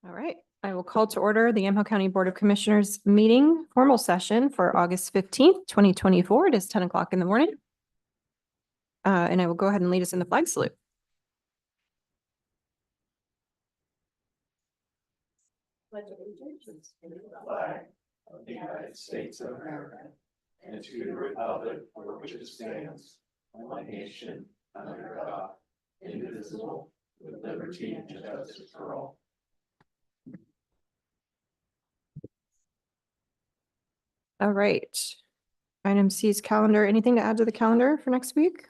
All right, I will call to order the Yamhill County Board of Commissioners meeting formal session for August 15th, 2024. It is 10 o'clock in the morning. And I will go ahead and lead us in the flag salute. Pledge allegiance to the flag of the United States of America and to the republic for which it stands, one nation, under God, indivisible, with liberty and justice for all. All right. Item C is calendar. Anything to add to the calendar for next week?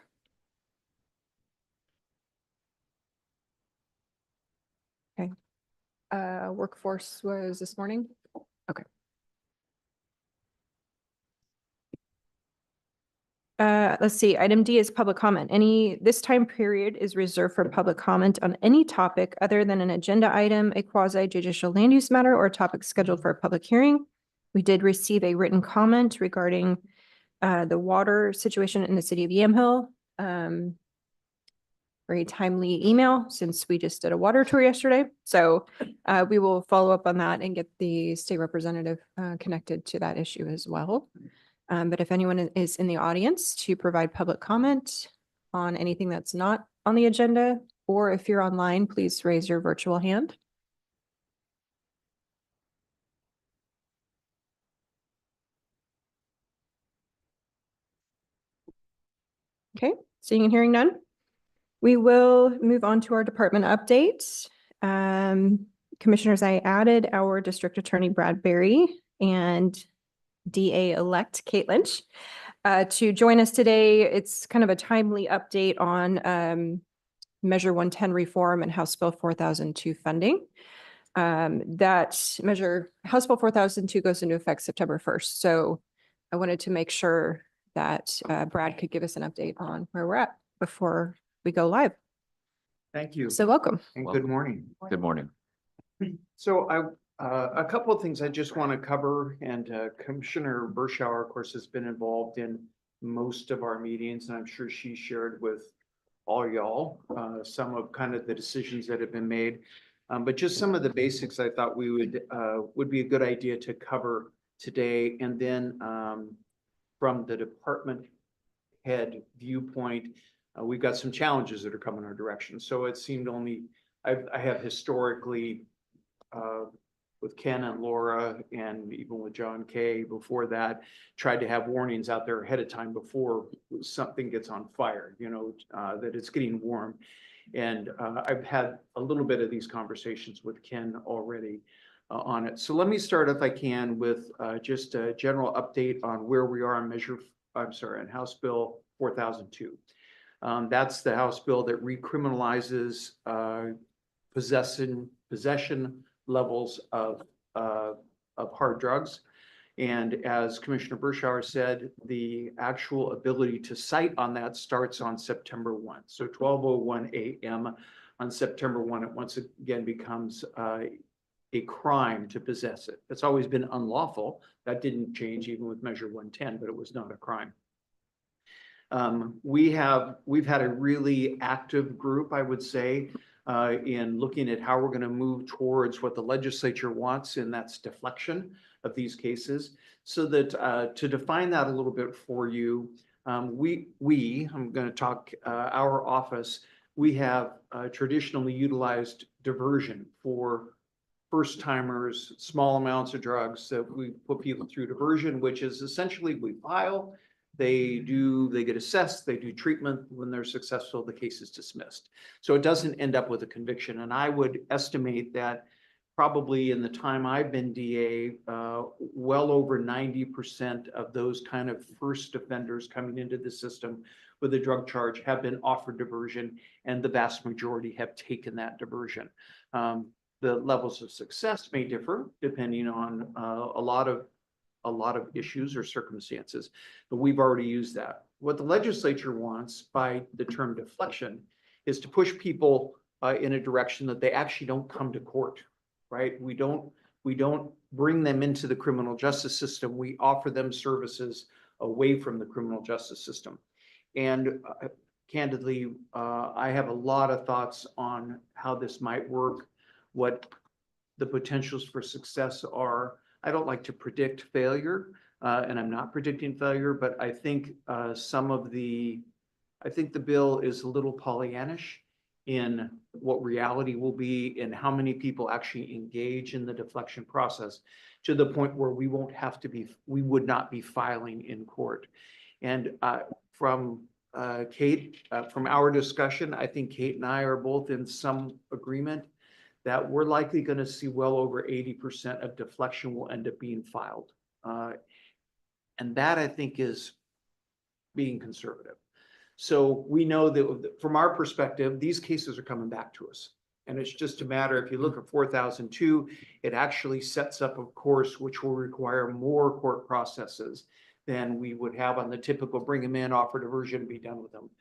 Okay. Workforce was this morning. Okay. Let's see. Item D is public comment. This time period is reserved for public comment on any topic other than an agenda item, a quasi judicial land use matter, or a topic scheduled for a public hearing. We did receive a written comment regarding the water situation in the city of Yamhill. Very timely email since we just did a water tour yesterday. So we will follow up on that and get the state representative connected to that issue as well. But if anyone is in the audience to provide public comment on anything that's not on the agenda, or if you're online, please raise your virtual hand. Okay, seeing and hearing none. We will move on to our department updates. Commissioners, I added our District Attorney Brad Berry and DA-elect Kate Lynch to join us today. It's kind of a timely update on Measure 110 reform and House Bill 4002 funding. That measure, House Bill 4002 goes into effect September 1st. So I wanted to make sure that Brad could give us an update on where we're at before we go live. Thank you. So welcome. And good morning. Good morning. So a couple of things I just want to cover, and Commissioner Berschauer, of course, has been involved in most of our meetings, and I'm sure she shared with all y'all some of kind of the decisions that have been made. But just some of the basics I thought we would be a good idea to cover today. And then from the department head viewpoint, we've got some challenges that are coming our direction. So it seemed only, I have historically, with Ken and Laura, and even with John Kay before that, tried to have warnings out there ahead of time before something gets on fire, you know, that it's getting warm. And I've had a little bit of these conversations with Ken already on it. So let me start, if I can, with just a general update on where we are on House Bill 4002. That's the House bill that recriminalizes possession levels of hard drugs. And as Commissioner Berschauer said, the actual ability to cite on that starts on September 1. So 12:01 a.m. on September 1, it once again becomes a crime to possess it. It's always been unlawful. That didn't change even with Measure 110, but it was not a crime. We've had a really active group, I would say, in looking at how we're going to move towards what the legislature wants, and that's deflection of these cases. So that to define that a little bit for you, I'm going to talk our office, we have traditionally utilized diversion for first timers, small amounts of drugs that we put people through diversion, which is essentially we file. They get assessed, they do treatment. When they're successful, the case is dismissed. So it doesn't end up with a conviction. And I would estimate that probably in the time I've been DA, well over 90% of those kind of first offenders coming into the system with a drug charge have been offered diversion, and the vast majority have taken that diversion. The levels of success may differ depending on a lot of issues or circumstances, but we've already used that. What the legislature wants by the term deflection is to push people in a direction that they actually don't come to court, right? We don't bring them into the criminal justice system. We offer them services away from the criminal justice system. And candidly, I have a lot of thoughts on how this might work. What the potentials for success are, I don't like to predict failure, and I'm not predicting failure, but I think I think the bill is a little Pollyannish in what reality will be and how many people actually engage in the deflection process, to the point where we would not be filing in court. And from Kate, from our discussion, I think Kate and I are both in some agreement that we're likely going to see well over 80% of deflection will end up being filed. And that, I think, is being conservative. So we know that from our perspective, these cases are coming back to us. And it's just a matter, if you look at 4002, it actually sets up a course which will require more court processes than we would have on the typical bring them in, offer diversion, and be done with them.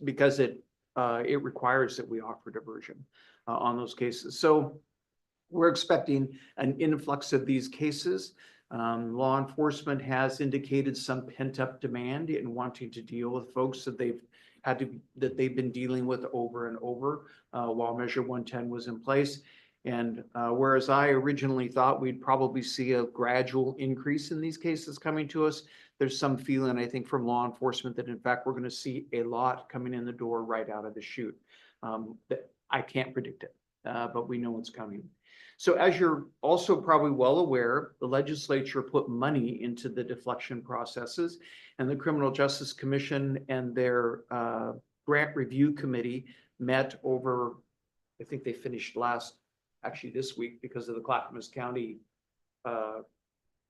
Because it requires that we offer diversion on those cases. So we're expecting an influx of these cases. Law enforcement has indicated some pent-up demand in wanting to deal with folks that they've been dealing with over and over while Measure 110 was in place. And whereas I originally thought we'd probably see a gradual increase in these cases coming to us, there's some feeling, I think, from law enforcement that in fact we're going to see a lot coming in the door right out of the chute. That I can't predict it, but we know it's coming. So as you're also probably well aware, the legislature put money into the deflection processes, and the Criminal Justice Commission and their grant review committee met over, I think they finished this week because of the Clackamas County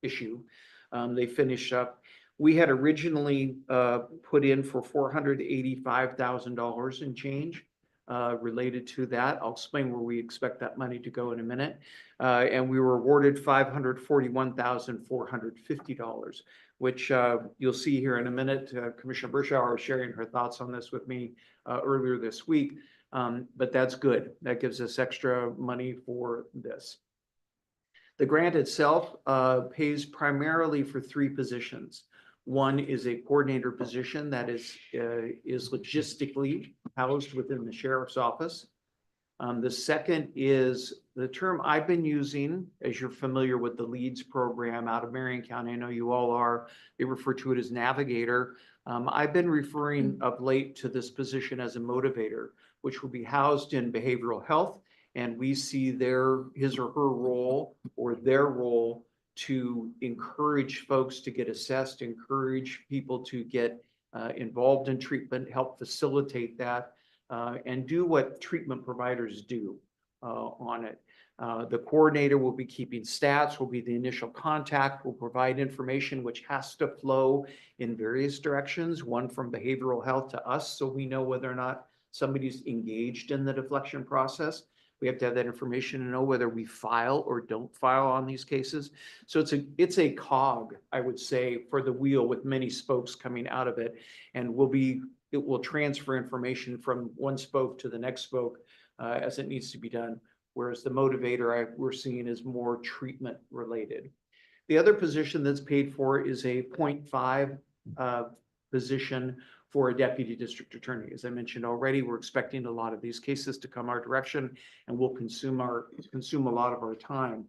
issue. They finished up. We had originally put in for $485,000 in change. Related to that. I'll explain where we expect that money to go in a minute. And we were awarded $541,450, which you'll see here in a minute. Commissioner Bershauer was sharing her thoughts on this with me earlier this week, but that's good. That gives us extra money for this. The grant itself pays primarily for 3 positions. One is a coordinator position that is logistically housed within the sheriff's office. The second is the term I've been using, as you're familiar with the LEADS program out of Marion County. I know you all are. They refer to it as navigator. I've been referring of late to this position as a motivator, which will be housed in behavioral health. And we see his or her role or their role to encourage folks to get assessed, encourage people to get involved in treatment, help facilitate that, and do what treatment providers do on it. The coordinator will be keeping stats, will be the initial contact, will provide information which has to flow in various directions, one from behavioral health to us, so we know whether or not somebody's engaged in the deflection process. We have to have that information to know whether we file or don't file on these cases. So it's a cog, I would say, for the wheel with many spokes coming out of it, and it will transfer information from one spoke to the next spoke as it needs to be done. Whereas the motivator we're seeing is more treatment related. The other position that's paid for is a 0.5 position for a deputy district attorney. As I mentioned already, we're expecting a lot of these cases to come our direction, and will consume a lot of our time.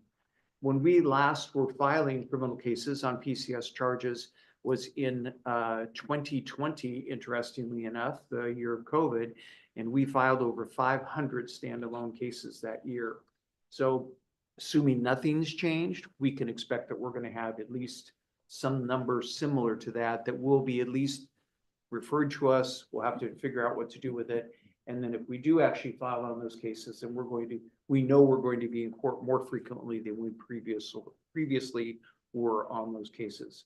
When we last were filing criminal cases on PCS charges was in 2020, interestingly enough, the year of COVID, and we filed over 500 standalone cases that year. So assuming nothing's changed, we can expect that we're going to have at least some number similar to that will be at least referred to us. We'll have to figure out what to do with it. And then if we do actually file on those cases, then we know we're going to be in court more frequently than we previously were on those cases.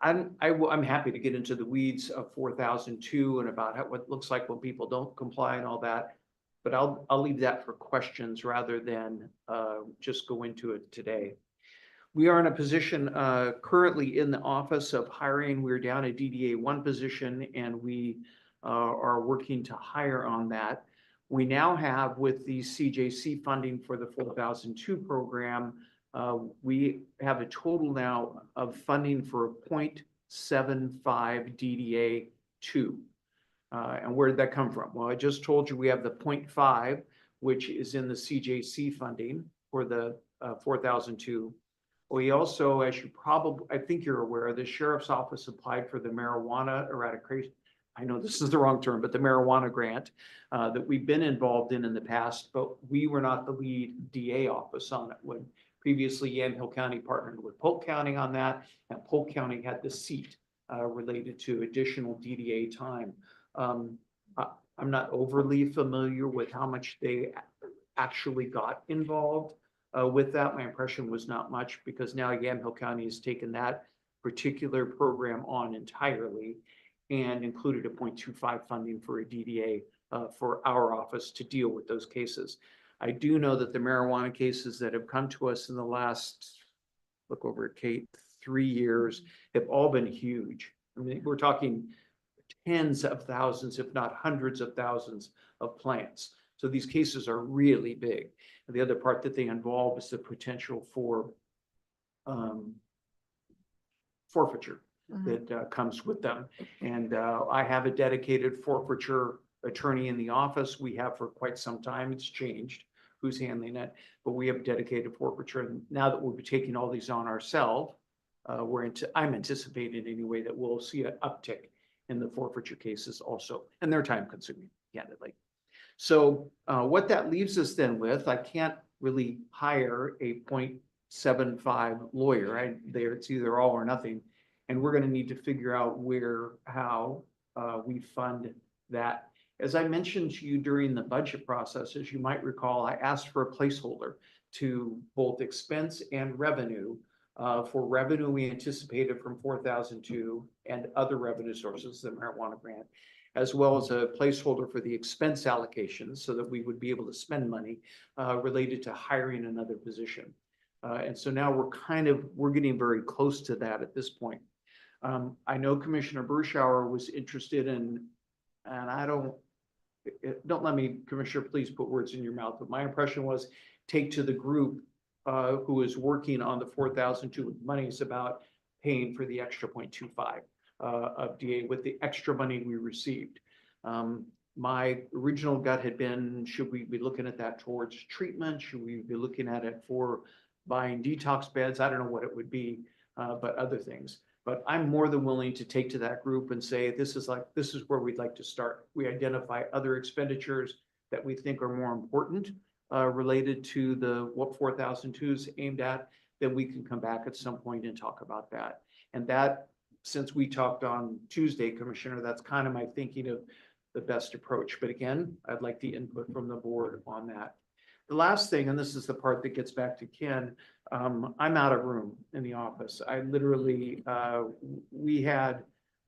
I'm happy to get into the weeds of 4002 and about what it looks like when people don't comply and all that, but I'll leave that for questions rather than just go into it today. We are in a position currently in the office of hiring. We're down a DDA 1 position, and we are working to hire on that. We now have, with the CJC funding for the 4002 program, we have a total now of funding for a 0.75 DDA 2. And where did that come from? Well, I just told you we have the 0.5, which is in the CJC funding for the 4002. We also, as you probably, I think you're aware, the sheriff's office applied for the marijuana eradication. I know this is the wrong term, but the marijuana grant that we've been involved in the past, but we were not the lead DA office on it. When previously Yamhill County partnered with Polk County on that, and Polk County had the seat related to additional DDA time. I'm not overly familiar with how much they actually got involved with that. My impression was not much, because now Yamhill County has taken that particular program on entirely and included a 0.25 funding for a DDA for our office to deal with those cases. I do know that the marijuana cases that have come to us in the last, look over at Kate, 3 years, have all been huge. I mean, we're talking tens of thousands, if not hundreds of thousands of plants. So these cases are really big. And the other part that they involve is the potential for forfeiture that comes with them. And I have a dedicated forfeiture attorney in the office. We have for quite some time. It's changed who's handling it, but we have dedicated forfeiture. And now that we'll be taking all these on ourselves, I'm anticipating anyway that we'll see an uptick in the forfeiture cases also, and they're time consuming, candidly. So what that leaves us then with, I can't really hire a 0.75 lawyer. It's either all or nothing. And we're going to need to figure out how we fund that. As I mentioned to you during the budget process, as you might recall, I asked for a placeholder to both expense and revenue. For revenue, we anticipated from 4002 and other revenue sources, the marijuana grant, as well as a placeholder for the expense allocations so that we would be able to spend money related to hiring another position. And so now we're getting very close to that at this point. I know Commissioner Berschauer was interested in, and don't let me, Commissioner, please put words in your mouth, but my impression was take to the group who is working on the 4002 monies about paying for the extra 0.25 of DA with the extra money we received. My original gut had been, should we be looking at that towards treatment? Should we be looking at it for buying detox beds? I don't know what it would be, but other things. But I'm more than willing to take to that group and say, this is where we'd like to start. We identify other expenditures that we think are more important related to what 4002 is aimed at, then we can come back at some point and talk about that. And that, since we talked on Tuesday, Commissioner, that's kind of my thinking of the best approach. But again, I'd like the input from the board on that. The last thing, and this is the part that gets back to Ken, I'm out of room in the office. I literally, we have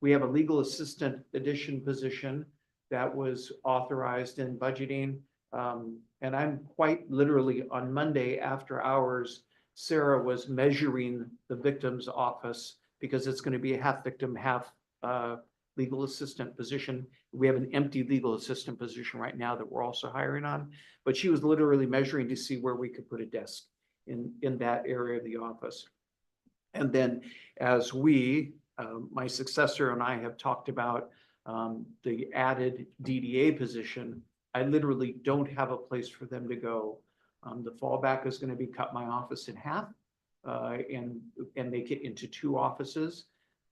a legal assistant addition position that was authorized in budgeting. And I'm quite literally on Monday after hours, Sarah was measuring the victim's office because it's going to be a half victim, half legal assistant position. We have an empty legal assistant position right now that we're also hiring on, but she was literally measuring to see where we could put a desk in that area of the office. And then as my successor and I have talked about the added DDA position, I literally don't have a place for them to go. The fallback is going to be cut my office in half and make it into 2 offices.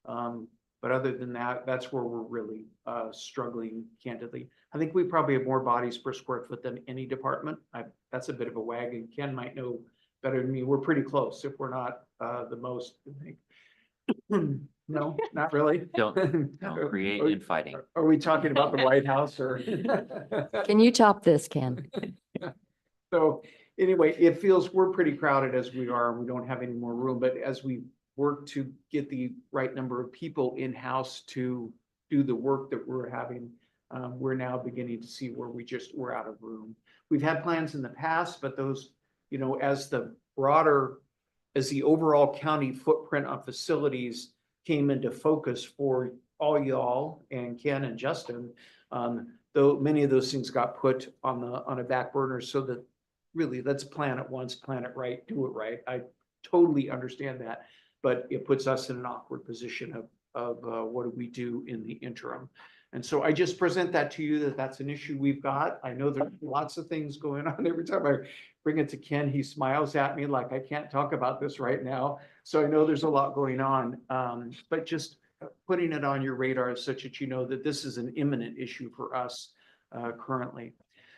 But other than that, that's where we're really struggling, candidly. I think we probably have more bodies per square foot than any department. That's a bit of a wagon. Ken might know better than me. We're pretty close, if we're not the most, I think. No, not really. Don't create infighting. Are we talking about the White House or? Can you top this, Ken? So anyway, it feels we're pretty crowded as we are, and we don't have any more room, but as we work to get the right number of people in-house to do the work that we're having, we're now beginning to see where we're out of room. We've had plans in the past, but those, as the overall county footprint on facilities came into focus for all y'all and Ken and Justin, though many of those things got put on a back burner, so that really let's plan it once, plan it right, do it right. I totally understand that, but it puts us in an awkward position of what do we do in the interim. And so I just present that to you, that that's an issue we've got. I know there's lots of things going on. Every time I bring it to Ken, he smiles at me like I can't talk about this right now. So I know there's a lot going on, but just putting it on your radar such that you know that this is an imminent issue for us currently.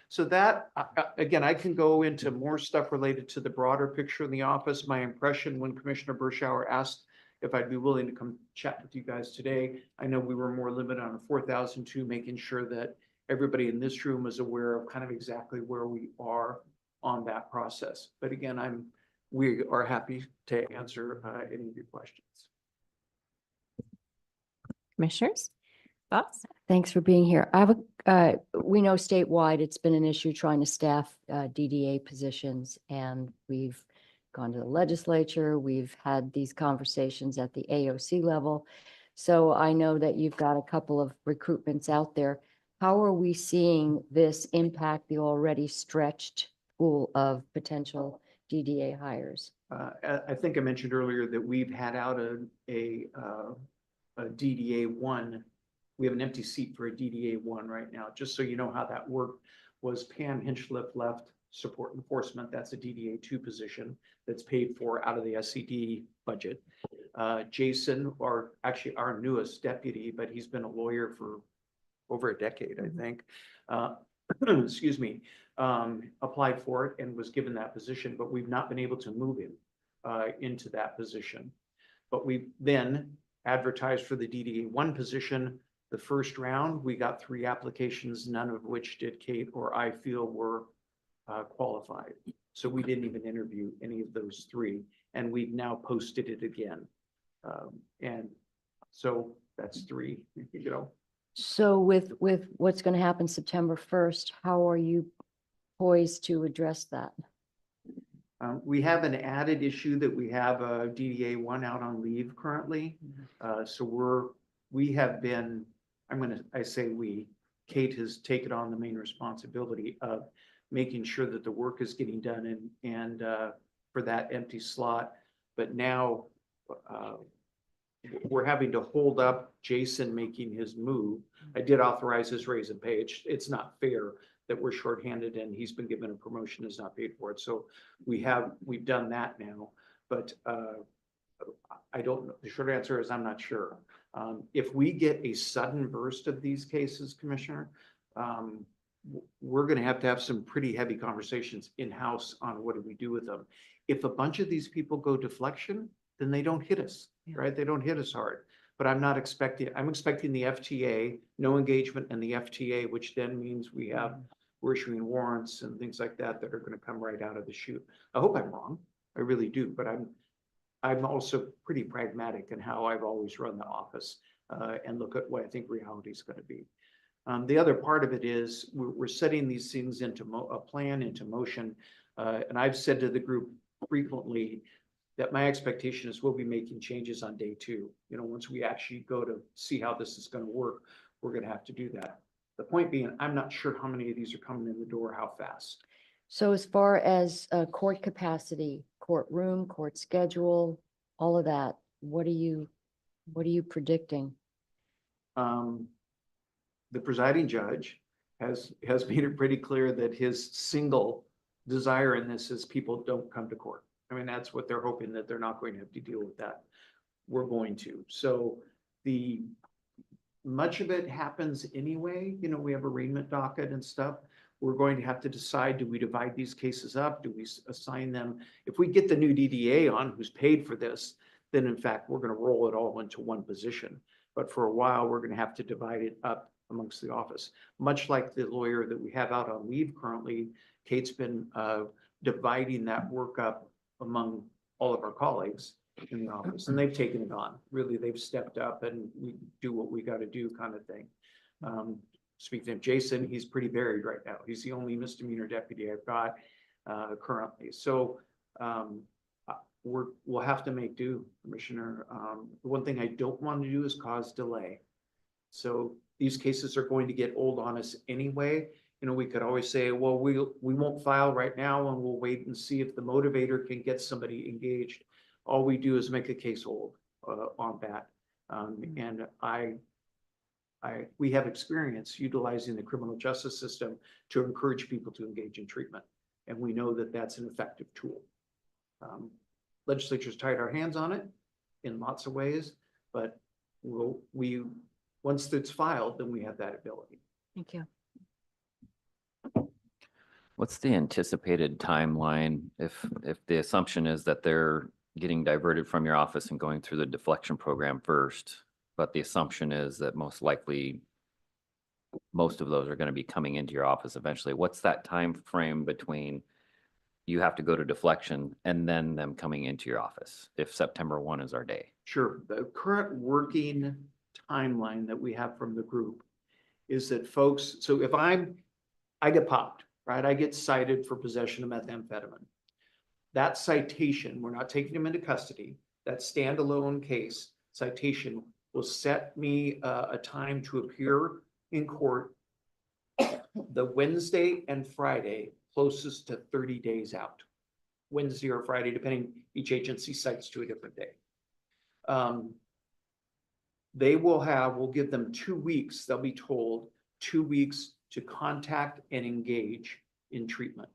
So that, again, I can go into more stuff related to the broader picture in the office. My impression when Commissioner Bershauer asked if I'd be willing to come chat with you guys today, I know we were more limited on a 4,002, making sure that everybody in this room is aware of kind of exactly where we are on that process. But again, we are happy to answer any of your questions. Commissioners, thoughts? Thanks for being here. I have we know statewide, it's been an issue trying to staff DDA positions, and we've gone to the legislature. We've had these conversations at the AOC level. So I know that you've got a couple of recruitments out there. How are we seeing this impact the already stretched pool of potential DDA hires? I think I mentioned earlier that we've had out a DDA 1. We have an empty seat for a DDA 1 right now. Just so you know how that worked, was Pam Hinchliffe left support enforcement. That's a DDA 2 position that's paid for out of the SCD budget. Jason, or actually our newest deputy, but he's been a lawyer for over a decade, I think. Excuse me, applied for it and was given that position, but we've not been able to move him into that position. But we then advertised for the DDA 1 position. The first round, we got 3 applications, none of which did Kate or I feel were qualified. So we didn't even interview any of those 3, and we've now posted it again. And so that's 3, you know. So with what's going to happen September 1st, how are you poised to address that? We have an added issue that we have a DDA 1 out on leave currently. So we have been, I say we, Kate has taken on the main responsibility of making sure that the work is getting done and for that empty slot. But now we're having to hold up Jason making his move. I did authorize his raise and pay. It's not fair that we're shorthanded and he's been given a promotion, is not paid for it. So we've done that now, but I don't know. The short answer is I'm not sure. If we get a sudden burst of these cases, Commissioner, we're going to have some pretty heavy conversations in-house on what do we do with them. If a bunch of these people go deflection, then they don't hit us, right? They don't hit us hard. But I'm expecting the FTA, no engagement, and the FTA, which then means we're issuing warrants and things like that that are going to come right out of the chute. I hope I'm wrong. I really do. But I'm also pretty pragmatic in how I've always run the office and look at what I think reality is going to be. The other part of it is we're setting these things into a plan into motion. And I've said to the group frequently that my expectation is we'll be making changes on day 2. You know, once we actually go to see how this is going to work, we're going to have to do that. The point being, I'm not sure how many of these are coming in the door, how fast. So as far as court capacity, courtroom, court schedule, all of that, what are you predicting? The presiding judge has made it pretty clear that his single desire in this is people don't come to court. I mean, that's what they're hoping, that they're not going to have to deal with that. We're going to. So much of it happens anyway. You know, we have arraignment docket and stuff. We're going to have to decide, do we divide these cases up? Do we assign them? If we get the new DDA on who's paid for this, then in fact, we're going to roll it all into one position. But for a while, we're going to have to divide it up amongst the office. Much like the lawyer that we have out on leave currently, Kate's been dividing that work up among all of our colleagues in the office, and they've taken it on. Really, they've stepped up and we do what we got to do kind of thing. Speaking of Jason, he's pretty varied right now. He's the only misdemeanor deputy I've got currently. So we'll have to make do, Commissioner. The one thing I don't want to do is cause delay. So these cases are going to get old on us anyway. You know, we could always say, well, we won't file right now and we'll wait and see if the motivator can get somebody engaged. All we do is make a case old on that. And we have experience utilizing the criminal justice system to encourage people to engage in treatment. And we know that that's an effective tool. Legislature's tied our hands on it in lots of ways, but once it's filed, then we have that ability. Thank you. What's the anticipated timeline if the assumption is that they're getting diverted from your office and going through the deflection program first, but the assumption is that most likely most of those are going to be coming into your office eventually? What's that time frame between you have to go to deflection and then them coming into your office if September 1 is our day? Sure. The current working timeline that we have from the group is that folks, so if I get popped, right? I get cited for possession of methamphetamine. That citation, we're not taking them into custody. That standalone case citation will set me a time to appear in court the Wednesday and Friday closest to 30 days out. Wednesday or Friday, depending, each agency cites to a different day. We'll give them 2 weeks. They'll be told 2 weeks to contact and engage in treatment.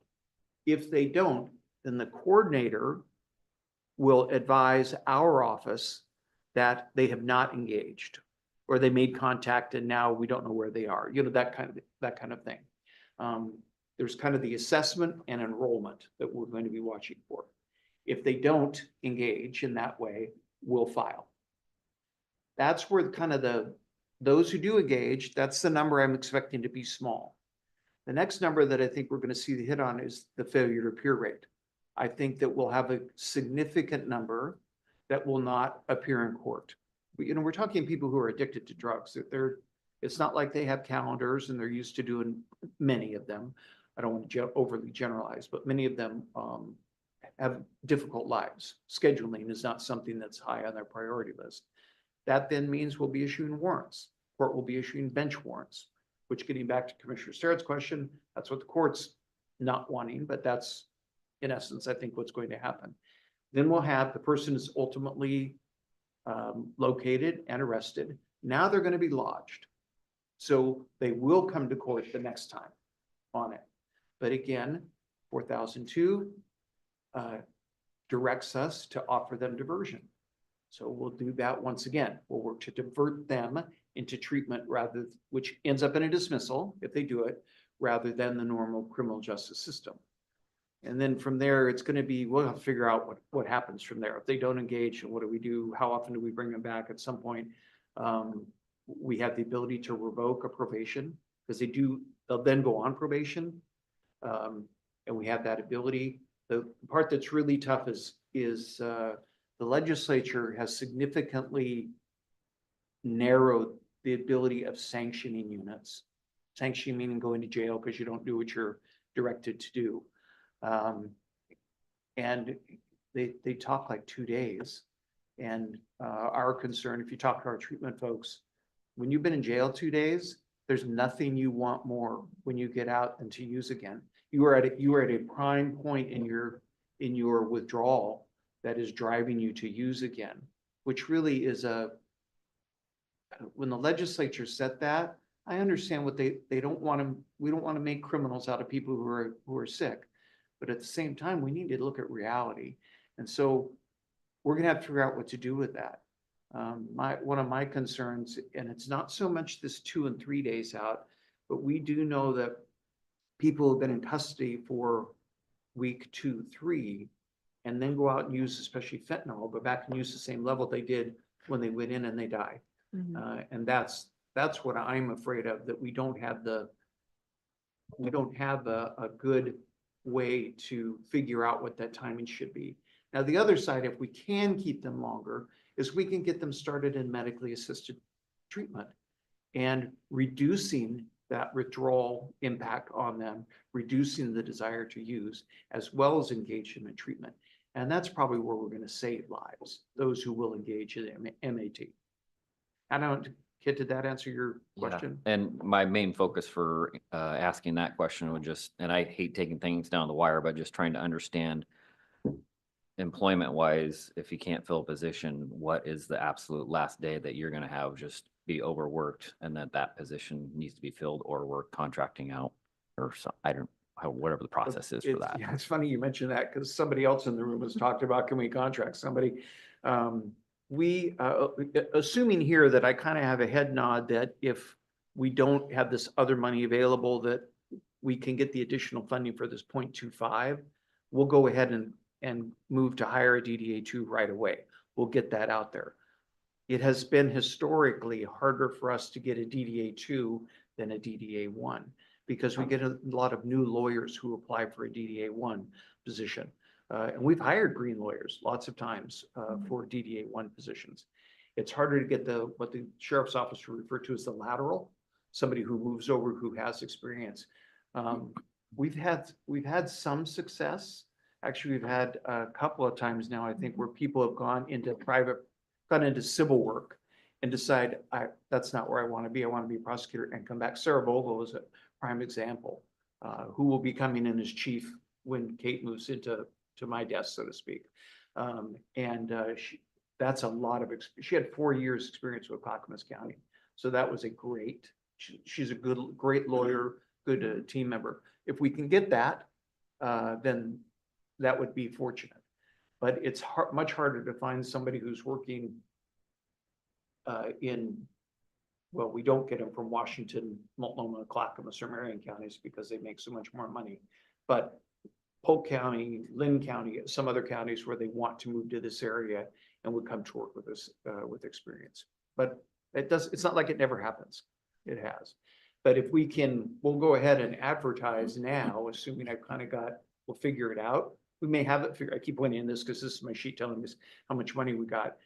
If they don't, then the coordinator will advise our office that they have not engaged, or they made contact and now we don't know where they are. You know, that kind of thing. There's kind of the assessment and enrollment that we're going to be watching for. If they don't engage in that way, we'll file. That's where kind of those who do engage, that's the number I'm expecting to be small. The next number that I think we're going to see the hit on is the failure to appear rate. I think that we'll have a significant number that will not appear in court. We're talking people who are addicted to drugs. It's not like they have calendars and they're used to doing, many of them, I don't want to overly generalize, but many of them have difficult lives. Scheduling is not something that's high on their priority list. That then means we'll be issuing warrants. Court will be issuing bench warrants, which, getting back to Commissioner Starrett's question, that's what the court's not wanting, but that's in essence, I think, what's going to happen. Then we'll have the person is ultimately located and arrested. Now they're going to be lodged. So they will come to court the next time on it. But again, 4002 directs us to offer them diversion. So we'll do that once again. We'll work to divert them into treatment which ends up in a dismissal if they do it, rather than the normal criminal justice system. And then from there, it's going to be, we'll have to figure out what happens from there. If they don't engage, and what do we do? How often do we bring them back? At some point, we have the ability to revoke a probation, because they'll then go on probation. And we have that ability. The part that's really tough is the legislature has significantly narrowed the ability of sanctioning units. Sanctioning meaning going to jail because you don't do what you're directed to do. And they talk like 2 days. And our concern, if you talk to our treatment folks, when you've been in jail 2 days, there's nothing you want more when you get out than to use again. You are at a prime point in your withdrawal that is driving you to use again, which really is when the legislature set that, I understand what they don't want to. We don't want to make criminals out of people who are sick, but at the same time, we need to look at reality, and so we're gonna have to figure out what to do with that. One of my concerns, and it's not so much this 2 and 3 days out, but we do know that people have been in custody for week 2, 3, and then go out and use, especially fentanyl, go back and use the same level they did when they went in and they die. Mhm. And that's what I'm afraid of, that we don't have a good way to figure out what that timing should be. Now, the other side, if we can keep them longer, is we can get them started in medically assisted treatment and reducing that withdrawal impact on them, reducing the desire to use, as well as engage them in treatment. And that's probably where we're going to save lives, those who will engage in MAT. I don't get, did that answer your question? Yeah. And my main focus for asking that question would just, and I hate taking things down the wire, but just trying to understand employment wise, if you can't fill a position, what is the absolute last day that you're gonna have just be overworked and that position needs to be filled, or we're contracting out or so, I don't, how, whatever the process is for It's- that. Yeah, it's funny you mentioned that because somebody else in the room has talked about, can we contract somebody? We, assuming here that I kind of have a head nod that if we don't have this other money available, that we can get the additional funding for this 0.25, we'll go ahead and move to hire a DDA2 right away. We'll get that out there. It has been historically harder for us to get a DDA2 than a DDA1 because we get a lot of new lawyers who apply for a DDA1 position. And we've hired green lawyers lots of times for DDA1 positions. It's harder to get what the sheriff's office would refer to as the lateral, somebody who moves over who has experience. We've had some success. Actually, we've had a couple of times now, I think, where people have gone into civil work and decide, that's not where I want to be. I want to be a prosecutor and come back. Sarah Vogel is a prime example, who will be coming in as chief when Kate moves into my desk, so to speak. That's a lot of experience. She had 4 years experience with Clackamas County. So that was she's a great lawyer, good team member. If we can get that, then that would be fortunate. But it's much harder to find somebody who's working well, we don't get them from Washington, Multnomah, Clackamas, or Marion counties because they make so much more money. But Polk County, Lynn County, some other counties where they want to move to this area and would come to work with us with experience. But it's not like it never happens. It has. But if we'll go ahead and advertise now, assuming I've kind of we'll figure it out. We may have it I keep pointing in this because this is my sheet telling us how much money we got.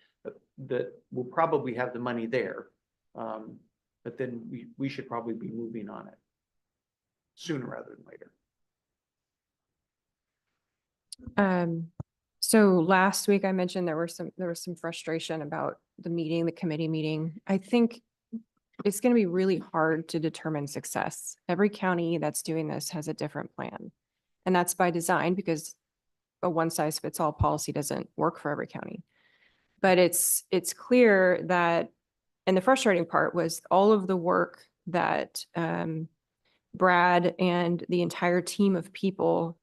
That we'll probably have the money there. But then we should probably be moving on it sooner rather than later. So last week I mentioned there was some frustration about the committee meeting. I think it's going to be really hard to determine success. Every county that's doing this has a different plan. And that's by design because a one-size-fits-all policy doesn't work for every county. But it's clear that, and the frustrating part was all of the work that Brad and the entire team of people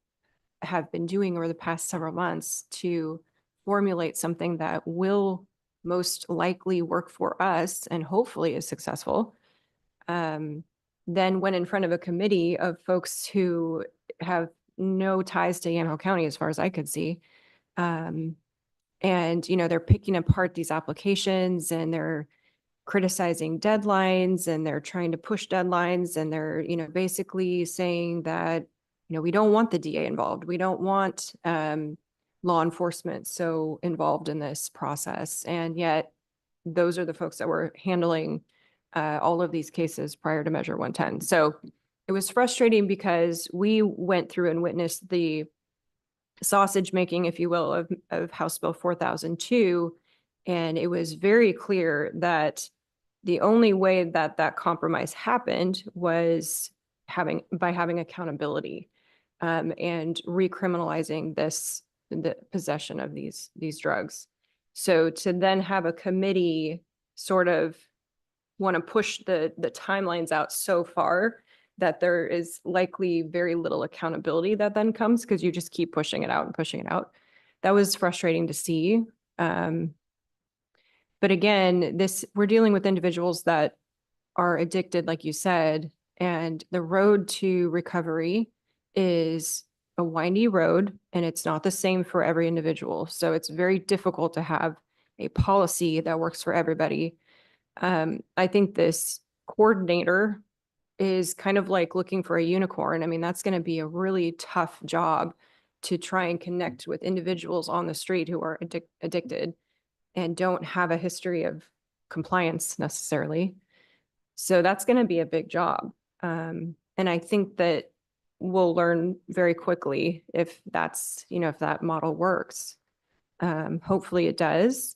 have been doing over the past several months to formulate something that will most likely work for us and hopefully is successful. Then went in front of a committee of folks who have no ties to Yamhill County as far as I could see. And, they're picking apart these applications and they're criticizing deadlines and they're trying to push deadlines and they're, basically saying that, we don't want the DA involved. We don't want law enforcement so involved in this process. And yet those are the folks that were handling all of these cases prior to Measure 110. So it was frustrating because we went through and witnessed the sausage making, if you will, of House Bill 4002. And it was very clear that the only way that compromise happened was by having accountability and recriminalizing the possession of these drugs. So to then have a committee sort of want to push the timelines out so far that there is likely very little accountability that then comes because you just keep pushing it out and pushing it out. That was frustrating to see. But again, we're dealing with individuals that are addicted, like you said, and the road to recovery is a windy road and it's not the same for every individual. So it's very difficult to have a policy that works for everybody. I think this coordinator is kind of like looking for a unicorn. I mean, that's going to be a really tough job to try and connect with individuals on the street who are addicted and don't have a history of compliance necessarily. So that's going to be a big job. And I think that we'll learn very quickly if if that model works. Hopefully it does.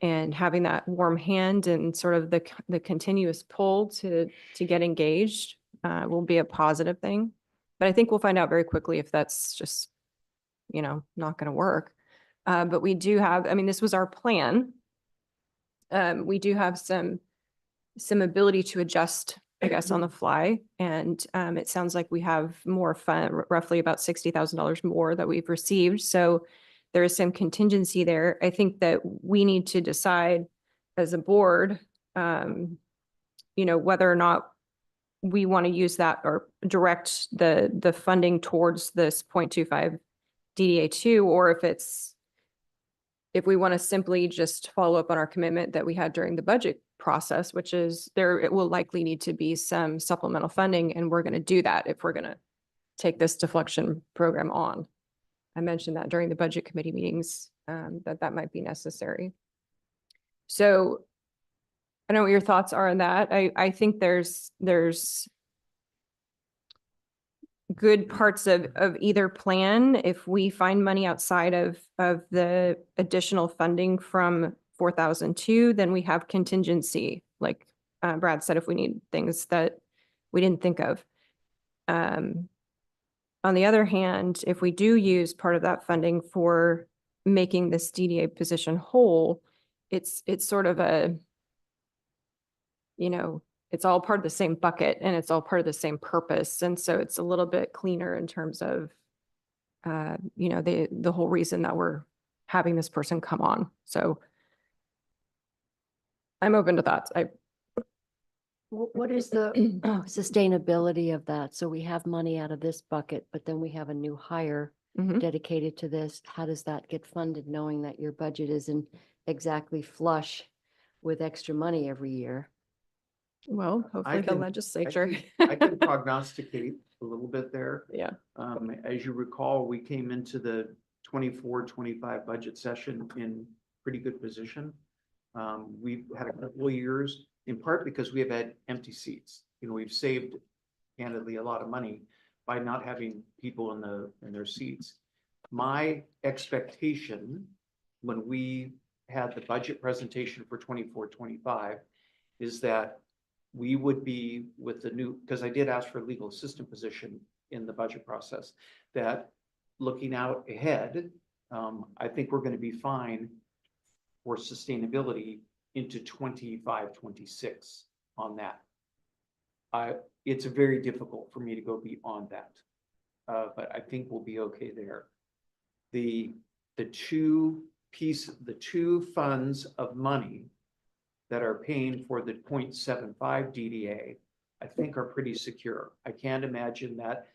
And having that warm hand and sort of the continuous pull to get engaged will be a positive thing. But I think we'll find out very quickly if that's just, not going to work. But we do have, I mean, this was our plan. We do have some ability to adjust, I guess, on the fly. And it sounds like we have more fund, roughly about $60,000 more that we've received. So there is some contingency there. I think that we need to decide as a board, whether or not we want to use that or direct the funding towards this 0.25 DDA2, or if we want to simply just follow up on our commitment that we had during the budget process, which is it will likely need to be some supplemental funding, and we're going to do that if we're going to take this deflection program on. I mentioned that during the budget committee meetings, that might be necessary. So I don't know what your thoughts are on that. I think there's good parts of either plan. If we find money outside of the additional funding from 4,002, then we have contingency, like Brad said, if we need things that we didn't think of. On the other hand, if we do use part of that funding for making this DDA position whole, it's sort of a, it's all part of the same bucket and it's all part of the same purpose. And so it's a little bit cleaner in terms of, the whole reason that we're having this person come on. So I'm open to thoughts. What is the sustainability of that? So we have money out of this bucket, but then we have a new hire Mhm. dedicated to this. How does that get funded, knowing that your budget isn't exactly flush with extra money every year? Well, hopefully the can- legislature. I can prognosticate a little bit there. Yeah. As you recall, we came into the 24-25 budget session in pretty good position. We've had a couple of years, in part because we have had empty seats. We've saved candidly a lot of money by not having people in their seats. My expectation when we had the budget presentation for 24-25 is that we would be with the new, because I did ask for a legal assistant position in the budget process, that looking out ahead, I think we're going to be fine for sustainability into 25-26 on that. It's very difficult for me to go beyond that, but I think we'll be okay there. The two funds of money that are paying for the 0.75 DDA, I think are pretty secure. I can't imagine that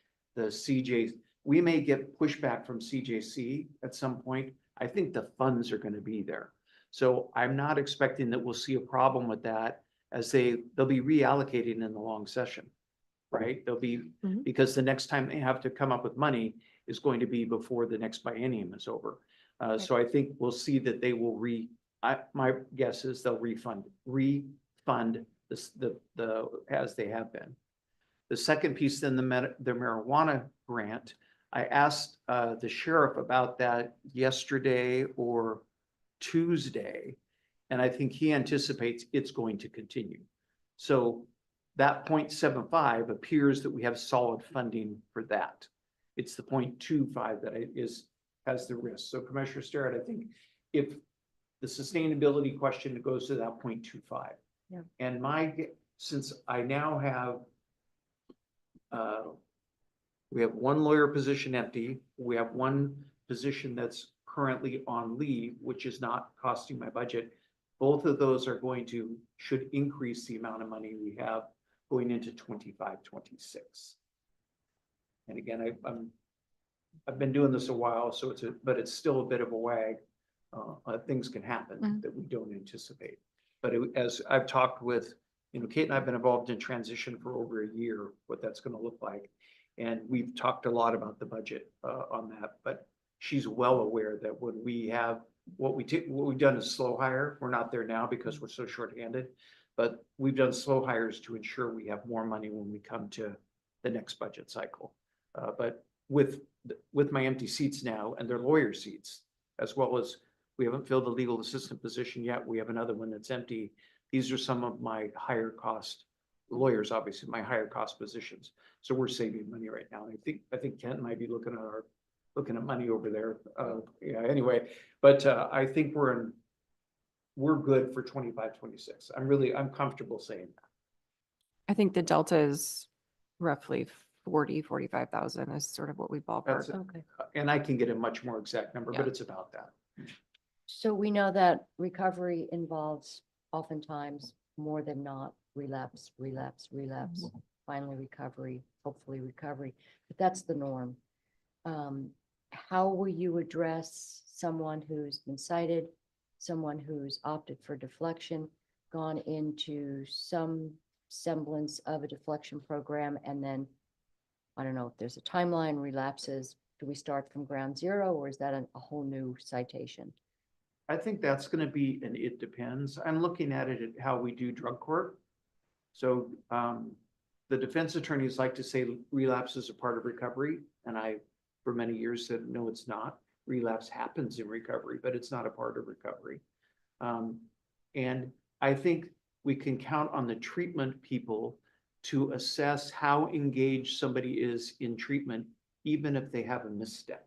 we may get pushback from CJC at some point. I think the funds are going to be there. So I'm not expecting that we'll see a problem with that, as they'll be reallocating in the long session, right? They'll be, because the next time they have to come up with money is going to be before the next biennium is over. So I think we'll see that they will my guess is they'll refund this, as they have been. The second piece, then the marijuana grant, I asked the sheriff about that yesterday or Tuesday, and I think he anticipates it's going to continue. So that 0.75 appears that we have solid funding for that. It's the 0.25 that has the risk. So Commissioner Starrett, I think if the sustainability question goes to that 0.25. Yeah. And since I now have, we have one lawyer position empty, we have one position that's currently on leave, which is not costing my budget. Both of those should increase the amount of money we have going into 25-26. And again, I've been doing this a while, so but it's still a bit of a wag. Things can happen that we don't anticipate. But as I've talked with, Kate and I've been involved in transition for over a year, what that's going to look like. And we've talked a lot about the budget on that, but she's well aware that when we have what we've done is slow hire. We're not there now because we're so shorthanded, but we've done slow hires to ensure we have more money when we come to the next budget cycle. But with my empty seats now, and they're lawyer seats, as well as we haven't filled the legal assistant position yet. We have another one that's empty. These are some of my higher cost lawyers, obviously my higher cost positions. So we're saving money right now. I think Kent might be looking at our looking at money over there. Yeah, anyway, but I think we're good for 25, 26. I'm comfortable saying that. I think the delta is roughly 45,000 is sort of what we That's ballpark. it. Okay. And I can get a much more exact number, but Yeah. it's about that. So we know that recovery involves oftentimes more than not relapse, finally recovery, hopefully recovery, but that's the norm. How will you address someone who's been cited, someone who's opted for deflection, gone into some semblance of a deflection program, and then, I don't know if there's a timeline, relapses, do we start from ground zero, or is that a whole new citation? I think that's gonna be, and it depends. I'm looking at it at how we do drug court. So the defense attorneys like to say relapse is a part of recovery, and I, for many years, said, no, it's not. Relapse happens in recovery, but it's not a part of recovery. And I think we can count on the treatment people to assess how engaged somebody is in treatment, even if they have a misstep.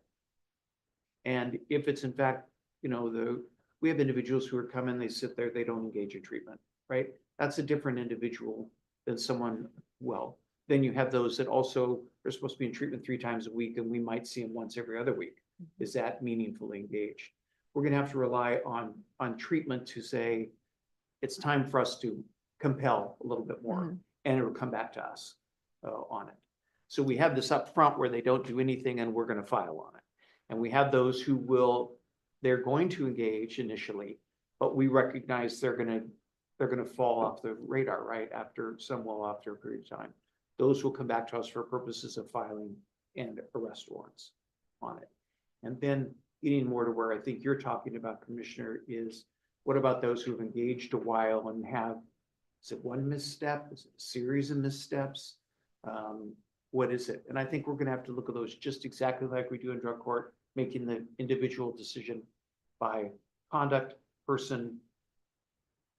And if it's in fact, we have individuals who are coming, they sit there, they don't engage in treatment, right? That's a different individual than someone, well, then you have those that also are supposed to be in treatment 3 times a week, and we might see them once every other week. Is that meaningfully engaged? We're gonna have to rely on treatment to say, it's time for us to compel a little bit more, and it'll come back to us on it. So we have this up front where they don't do anything and we're gonna file on it. And we have those who they're going to engage initially, but we recognize they're gonna fall off the radar, right? After a period of time. Those will come back to us for purposes of filing and arrest warrants on it. And then getting more to where I think you're talking about, Commissioner, is what about those who have engaged a while and is it one misstep? Is it a series of missteps? What is it? And I think we're gonna have to look at those just exactly like we do in drug court, making the individual decision by conduct, person,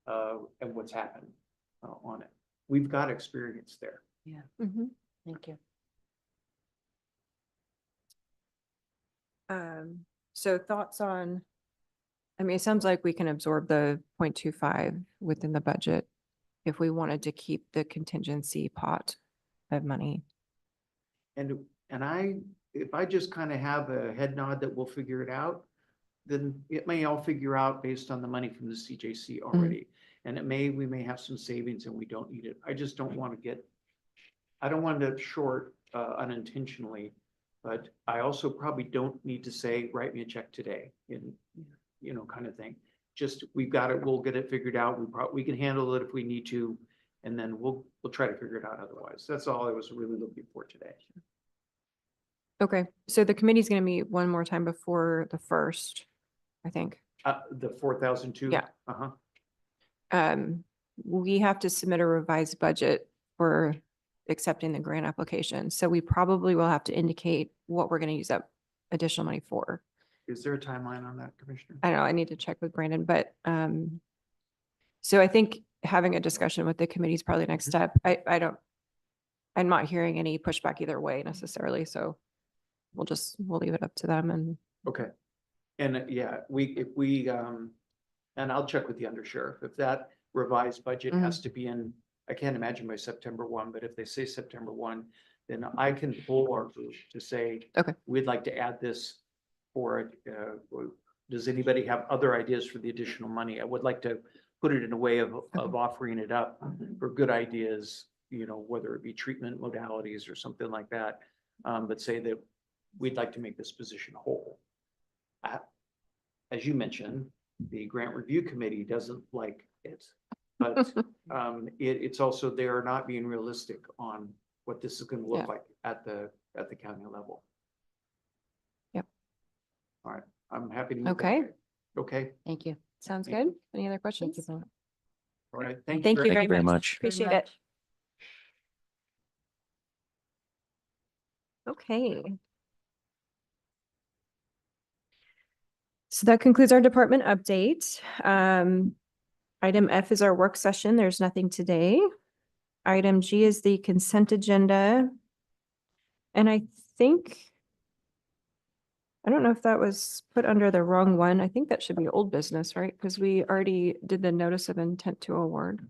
and what's happened on it. We've got experience there. Yeah, Mhm. thank you. So thoughts on, I mean, it sounds like we can absorb the 0.25 within the budget if we wanted to keep the contingency pot of money. And if I just kind of have a head nod that we'll figure it out, then it may all figure out based on the money from the CJC already. And we may have some savings and we don't need it. I just don't want to I don't want to short unintentionally, but I also probably don't need to say, write me a check today kind of thing. Just, we've got it, we'll get it figured out. We can handle it if we need to, and then we'll try to figure it out otherwise. That's all I was really looking for today. Okay, so the committee's gonna meet one more time before the 1st, I think. The 4,002? Yeah. Uh-huh. We have to submit a revised budget for accepting the grant application. So we probably will have to indicate what we're gonna use that additional money for. Is there a timeline on that, Commissioner? I don't know, I need to check with Brandon, but, so I think having a discussion with the committee is probably the next step. I'm not hearing any pushback either way necessarily, so we'll leave it up to them and. Okay. And yeah, and I'll check with the undersheriff. If that revised budget has to be in, I can't imagine by September 1, but if they say September 1, then I can pull our group to say, Okay. We'd like to add this for it. Does anybody have other ideas for the additional money? I would like to put it in a way of offering it up for good ideas, whether it be treatment modalities or something like that. But say that we'd like to make this position whole. As you mentioned, the grant review committee doesn't like it, but it's also, they are not being realistic on what this is going to look like at the county level. Yep. All right, I'm happy to move that Okay. way. Okay, Thank you. Sounds Thank good. Any other Thank questions? you both. all right. Thank you Thank you very very much. much. Appreciate it. Okay. So that concludes our department update. Item F is our work session. There's nothing today. Item G is the consent agenda. And I think I don't know if that was put under the wrong one. I think that should be old business, right? Because we already did the notice of intent to award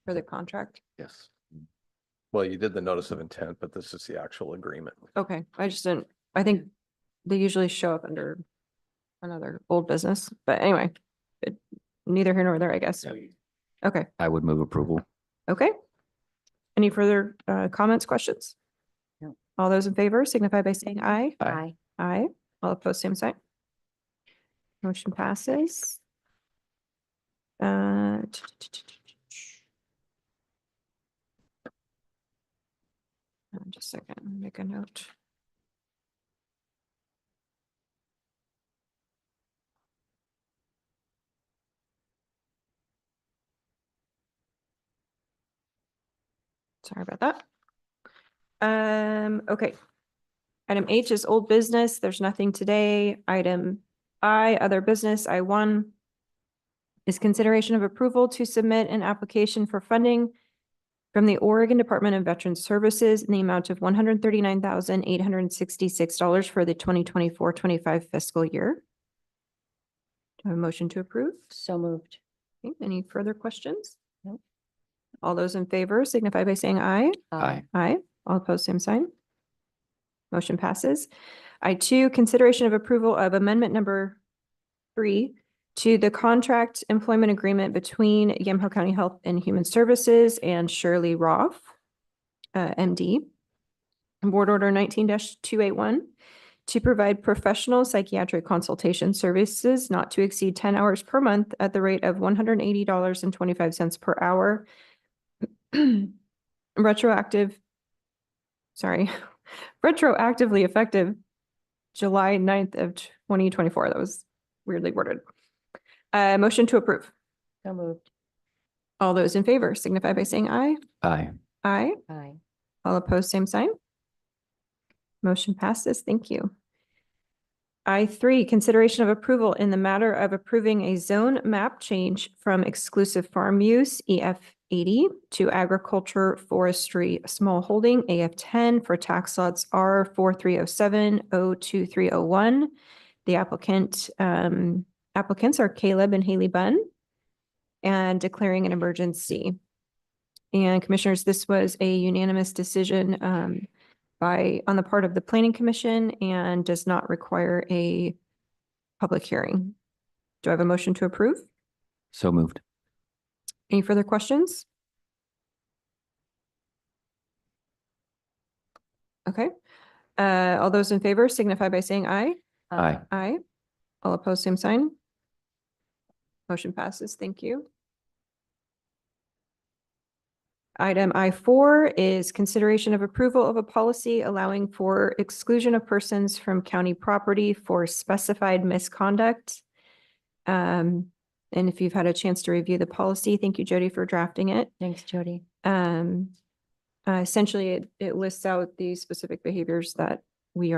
for the contract. Yes. Well, you did the notice of intent, but this is the actual agreement. Okay, I just didn't, I think they usually show up under another old business, but anyway, neither here nor there, I guess. Okay, I would move approval. okay. Any further comments, questions? No. All those in favor signify by saying aye. Aye. Aye. All opposed, same sign. Motion passes. Just a second, make a note. Sorry about that. Okay. Item H is old business. There's nothing today. Item I, other business, I1 is consideration of approval to submit an application for funding from the Oregon Department of Veterans Services in the amount of $139,866 for the 2024-25 fiscal year. Do I have a motion to approve? So moved. Okay, any further questions? Nope. All those in favor signify by saying aye. Aye. Aye. All opposed, same sign. Motion passes. I2, consideration of approval of amendment number 3 to the contract employment agreement between Yamhill County Health and Human Services and Shirley Roth, MD. Board Order 19-281 to provide professional psychiatric consultation services not to exceed 10 hours per month at the rate of $180.25 per hour. Retroactively effective July 9th of 2024. That was weirdly worded. Motion to approve. So moved. All those in favor signify by saying aye. Aye. Aye. Aye. All opposed, same sign. Motion passes. Thank you. I3, consideration of approval in the matter of approving a zone map change from exclusive farm use, EF80, to agriculture forestry small holding, AF10, for tax lots R4307-02301. The applicants are Caleb and Haley Bunn, and declaring an emergency. And commissioners, this was a unanimous decision on the part of the Planning Commission and does not require a public hearing. Do I have a motion to approve? So moved. Any further questions? Okay. All those in favor signify by saying aye. Aye. Aye. All opposed, same sign. Motion passes. Thank you. Item I4 is consideration of approval of a policy allowing for exclusion of persons from county property for specified misconduct. And if you've had a chance to review the policy, thank you, Jody, for drafting it. Thanks, Jody. Essentially, it lists out the specific behaviors that we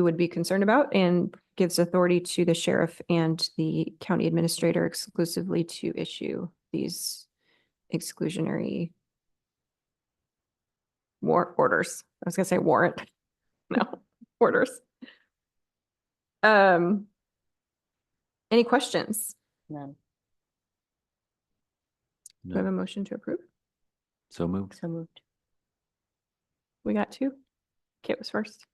would be concerned about and gives authority to the sheriff and the county administrator exclusively to issue these exclusionary orders. I was gonna say warrant. No, orders. Any questions? None. Do I have No. a motion to approve? So moved. So moved. We got two. Kit was first.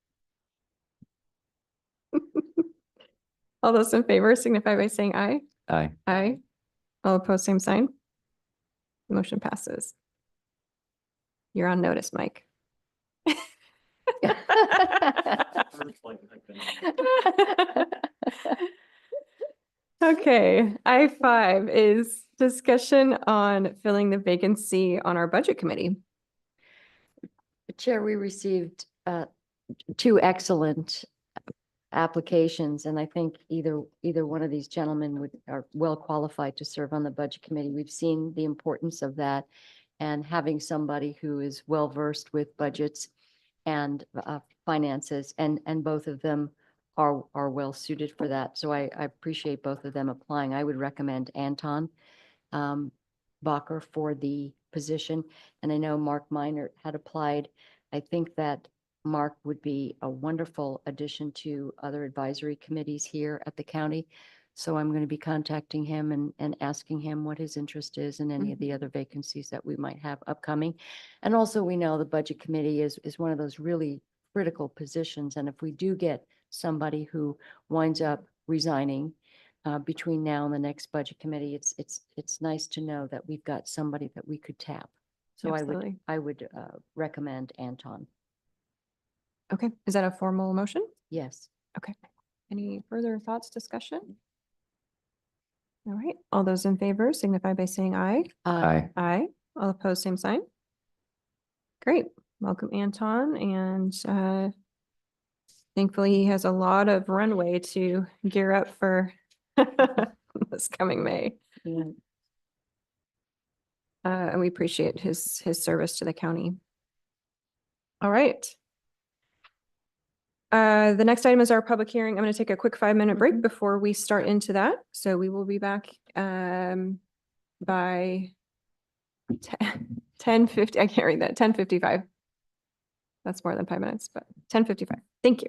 All those in favor signify by saying aye. Aye. Aye. All opposed, same sign. Motion passes. You're on notice, Mike. Okay, I5 is discussion on filling the vacancy on our budget committee. Chair, we received two excellent applications, and I think either one of these gentlemen are well qualified to serve on the budget committee. We've seen the importance of that, and having somebody who is well versed with budgets and finances, and both of them are well suited for that. So I appreciate both of them applying. I would recommend Anton Bacher for the position, and I know Mark Minor had applied. I think that Mark would be a wonderful addition to other advisory committees here at the county. So I'm going to be contacting him and asking him what his interest is in any of the other vacancies that we might have upcoming. And also, we know the budget committee is one of those really critical positions. And if we do get somebody who winds up resigning between now and the next budget committee, it's nice to know that we've got somebody that we could tap. So Absolutely. I would recommend Anton. Okay, is that a formal motion? Yes. Any further thoughts, discussion? All right, all those in favor signify by saying aye. Aye. Aye. All opposed, same sign. Great. Welcome, Anton. And thankfully, he has a lot of runway to gear up for this coming May. Yeah. And we appreciate his service to the county. All right. The next item is our public hearing. I'm going to take a quick 5-minute break before we start into that. So we will be back by 10:50. I can't read that. 10:55. That's more than 5 minutes, but 10:55. Thank you.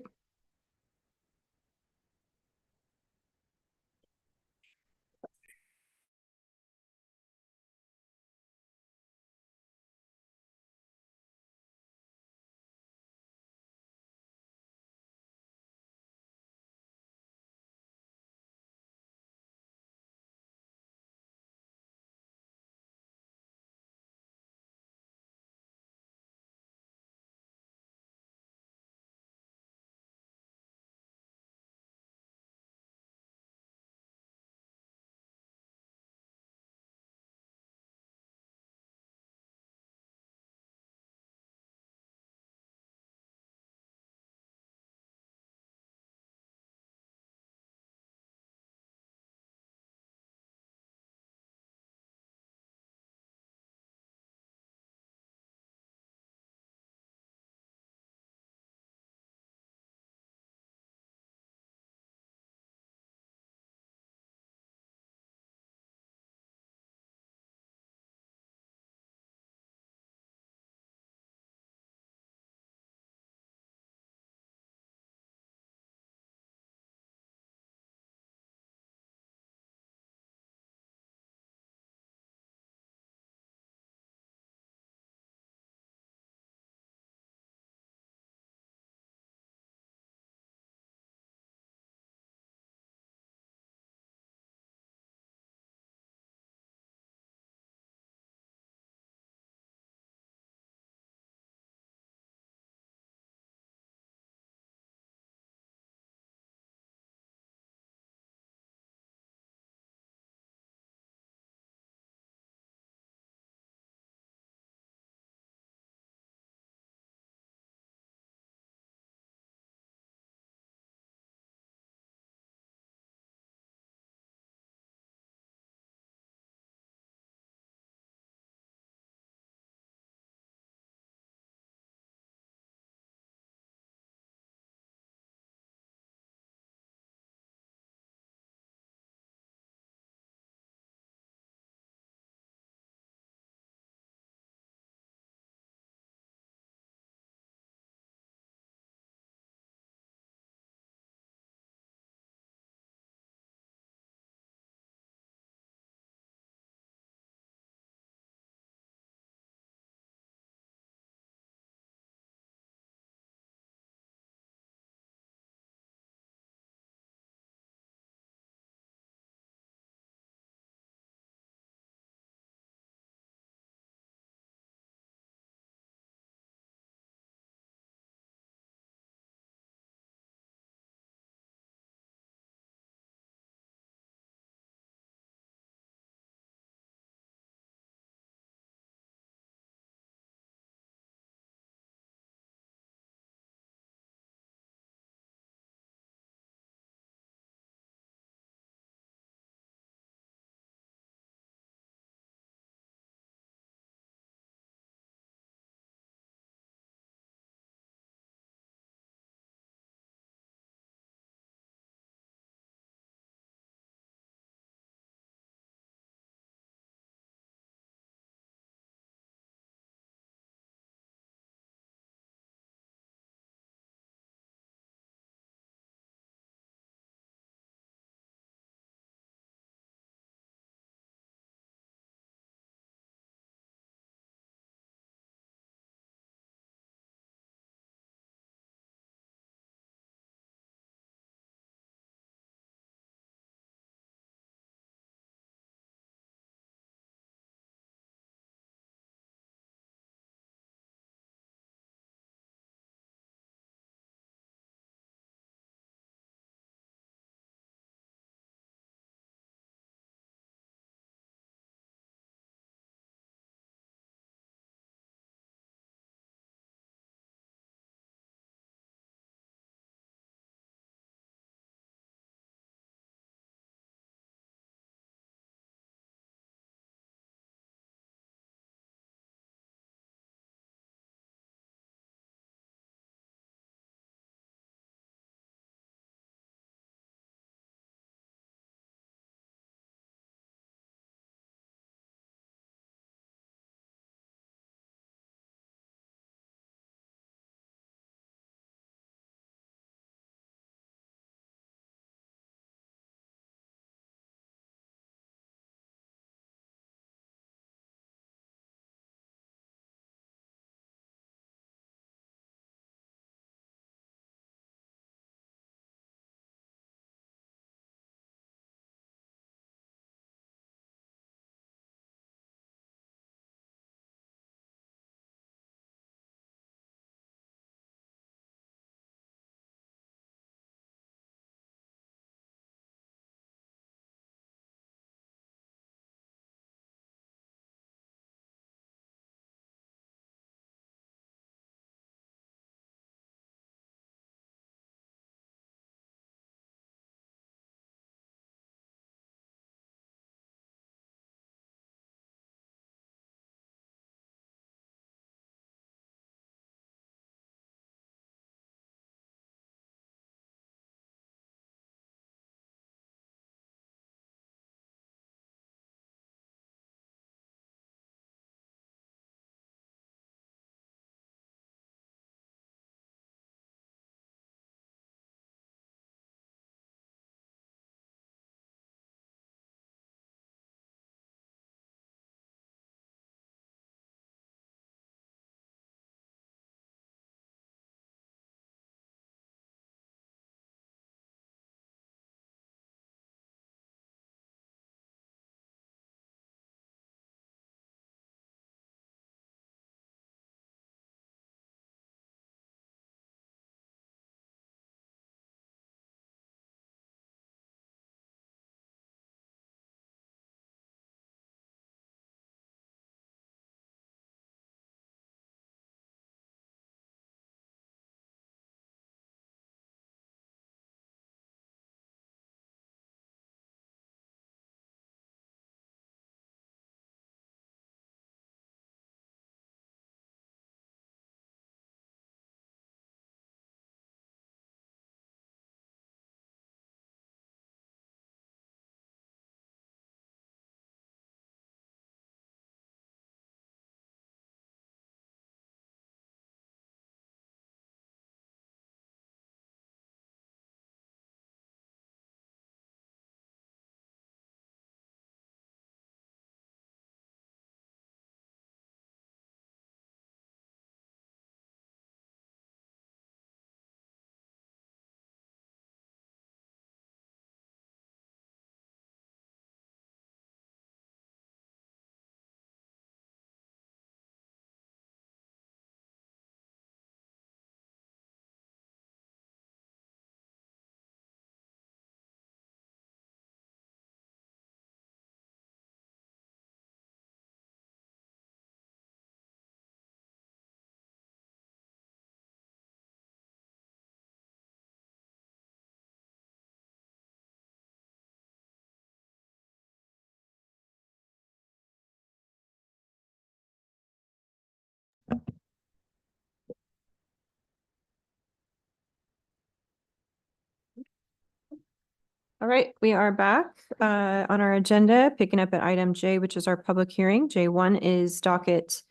All right, we are back on our agenda, picking up at item J, which is our public hearing. J1 is docket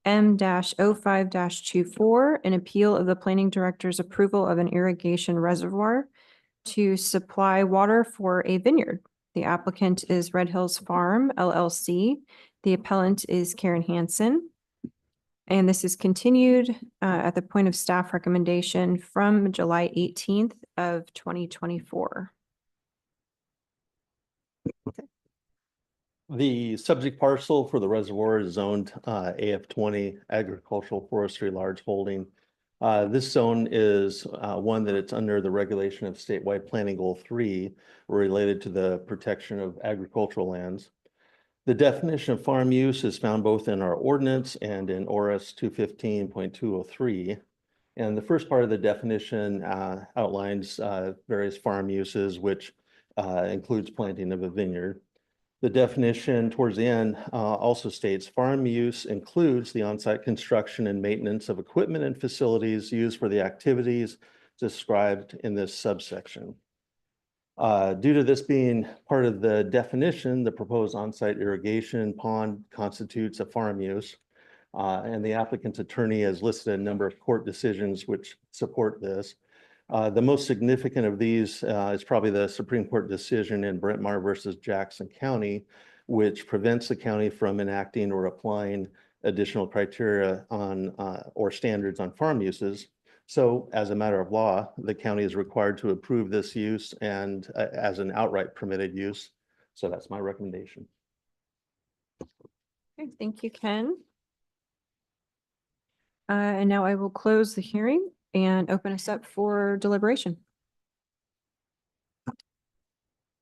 M-05-24, an appeal of the planning director's approval of an irrigation reservoir to supply water for a vineyard. The applicant is Red Hills Farm LLC. The appellant is Karen Hansen. And this is continued at the point of staff recommendation from July 18th of 2024. The subject parcel for the reservoir is zoned AF20 Agricultural Forestry Large Holding. This zone is one that it's under the regulation of statewide planning goal 3 related to the protection of agricultural lands. The definition of farm use is found both in our ordinance and in ORS 215.203. And the first part of the definition outlines various farm uses, which includes planting of a vineyard. The definition towards the end also states farm use includes the on-site construction and maintenance of equipment and facilities used for the activities described in this subsection. Due to this being part of the definition, the proposed on-site irrigation pond constitutes a farm use. And the applicant's attorney has listed a number of court decisions which support this. The most significant of these is probably the Supreme Court decision in Brent Mawr versus Jackson County, which prevents the county from enacting or applying additional criteria on or standards on farm uses. So as a matter of law, the county is required to approve this use and as an outright permitted use. So that's my recommendation. Okay, thank you, Ken. And now I will close the hearing and open us up for deliberation.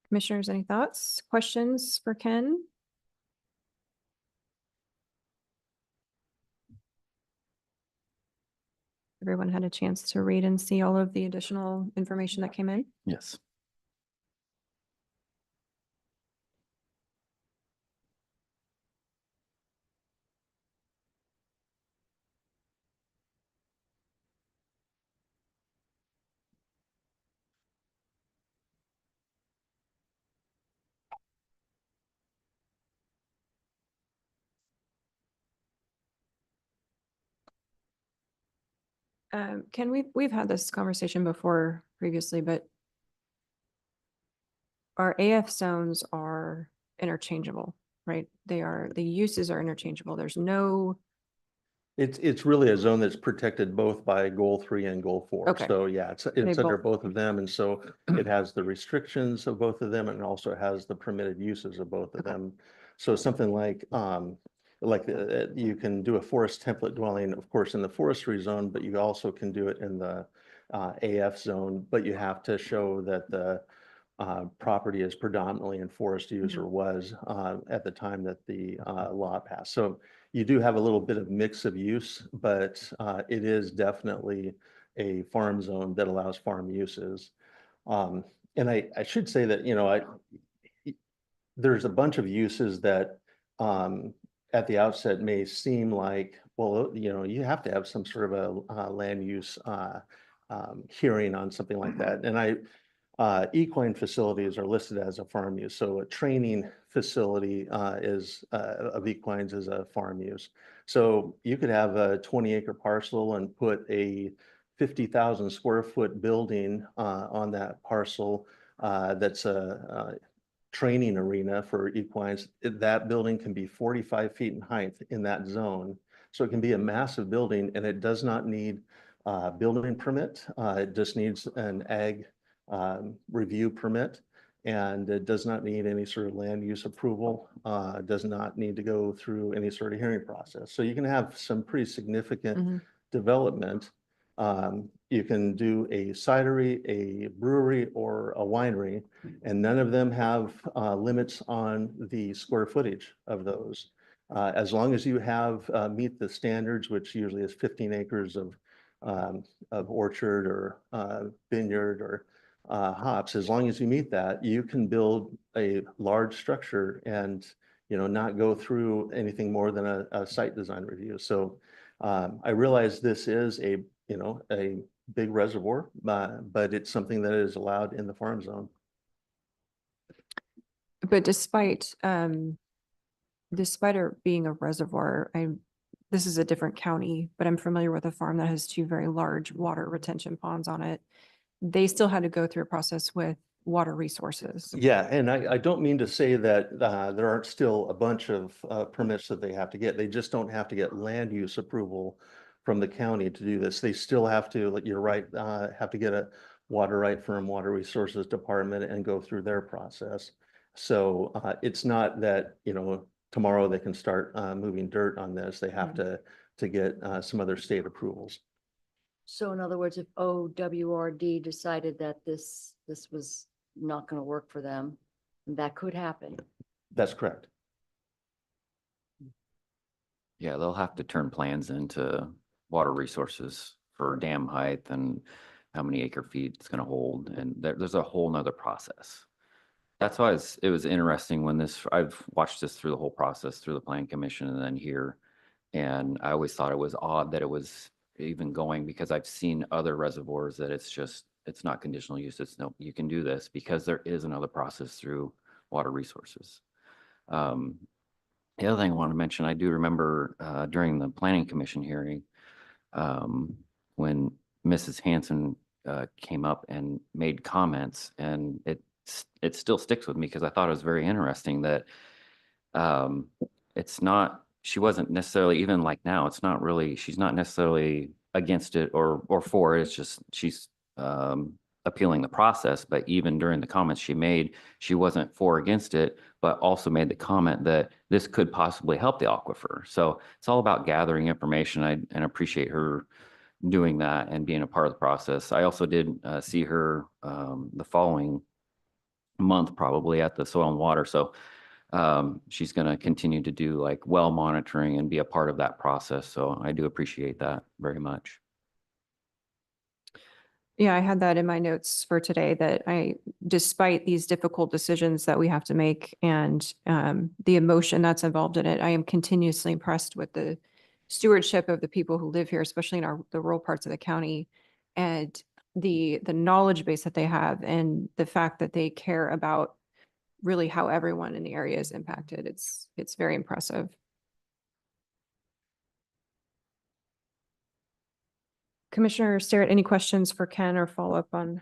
Commissioners, any thoughts, questions for Ken? Everyone had a chance to read and see all of the additional information that came in? Yes. Ken, we've had this conversation before previously, but our AF zones are interchangeable, right? The uses are interchangeable. There's no, It's really a zone that's protected both by goal 3 and goal 4. Okay. So yeah, it's They under both- both of them. And so it has the restrictions of both of them and also has the permitted uses of both of Okay. them. So something like you can do a forest template dwelling, of course, in the forestry zone, but you also can do it in the AF zone, but you have to show that the property is predominantly in forest use or was at the time that the law passed. So you do have a little bit of mix of use, but it is definitely a farm zone that allows farm uses. And I should say that, there's a bunch of uses that at the outset may seem like, well, you have to have some sort of a land use hearing on something like that. And equine facilities are listed as a farm use. So a training facility of equines is a farm use. So you could have a 20-acre parcel and put a 50,000 square foot building on that parcel that's a training arena for equines. That building can be 45 feet in height in that zone. So it can be a massive building and it does not need a building permit. It just needs an ag review permit, and it does not need any sort of land use approval, does not need to go through any sort of hearing process. So you can have some pretty significant development. You can do a cidery, a brewery, or a winery, and none of them have limits on the square footage of those. As long as you have meet the standards, which usually is 15 acres of orchard or vineyard or hops, as long as you meet that, you can build a large structure and, not go through anything more than a site design review. So I realize this is a big reservoir, but it's something that is allowed in the farm zone. But despite it being a reservoir, this is a different county, but I'm familiar with a farm that has two very large water retention ponds on it. They still had to go through a process with water resources. Yeah, and I don't mean to say that there aren't still a bunch of permits that they have to get. They just don't have to get land use approval from the county to do this. They still have to, like, you're right, have to get a water right from Water Resources Department and go through their process. So it's not that, you know, tomorrow they can start moving dirt on this. They have to get some other state approvals. So in other words, if OWRD decided that this was not going to work for them, that could happen. That's correct. Yeah, they'll have to turn plans into water resources for dam height and how many acre feet it's gonna hold, and there's a whole nother process. That's why it was interesting when I've watched this through the whole process, through the planning commission and then here. And I always thought it was odd that it was even going, because I've seen other reservoirs that it's not conditional use. It's no, you can do this because there is another process through water resources. The other thing I want to mention, I do remember during the planning commission hearing, when Mrs. Hanson came up and made comments, and it still sticks with me because I thought it was very interesting that it's not, she wasn't necessarily, even like now, it's not really, she's not necessarily against it or for it. It's just she's appealing the process. But even during the comments she made, she wasn't for or against it, but also made the comment that this could possibly help the aquifer. So it's all about gathering information. And appreciate her doing that and being a part of the process. I also did see her the following month, probably, at the Soil and Water. So she's going to continue to do like well monitoring and be a part of that process. So I do appreciate that very much. Yeah, I had that in my notes for today, that despite these difficult decisions that we have to make and the emotion that's involved in it, I am continuously impressed with the stewardship of the people who live here, especially in the rural parts of the county, and the knowledge base that they have, and the fact that they care about really how everyone in the area is impacted. It's very impressive. Commissioner Starrett, any questions for Ken or follow up on?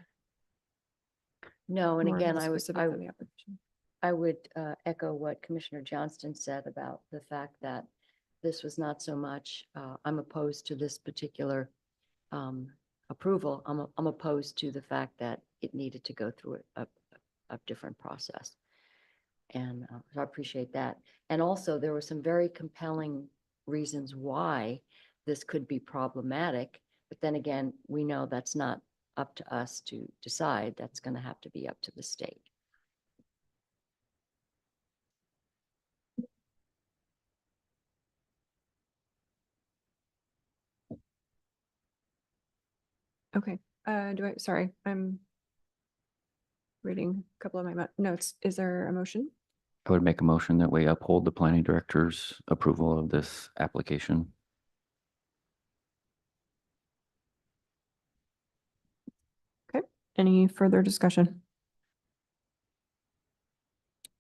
No, and more again, I specific on the application? would echo what Commissioner Johnston said about the fact that this was not so much, I'm opposed to this particular approval. I'm opposed to the fact that it needed to go through a different process. And so I appreciate that. And also, there were some very compelling reasons why this could be problematic. But then again, we know that's not up to us to decide. That's going to have to be up to the state. Okay, sorry, I'm reading a couple of my notes. Is there a motion? I would make a motion that we uphold the planning director's approval of this application. Okay, any further discussion?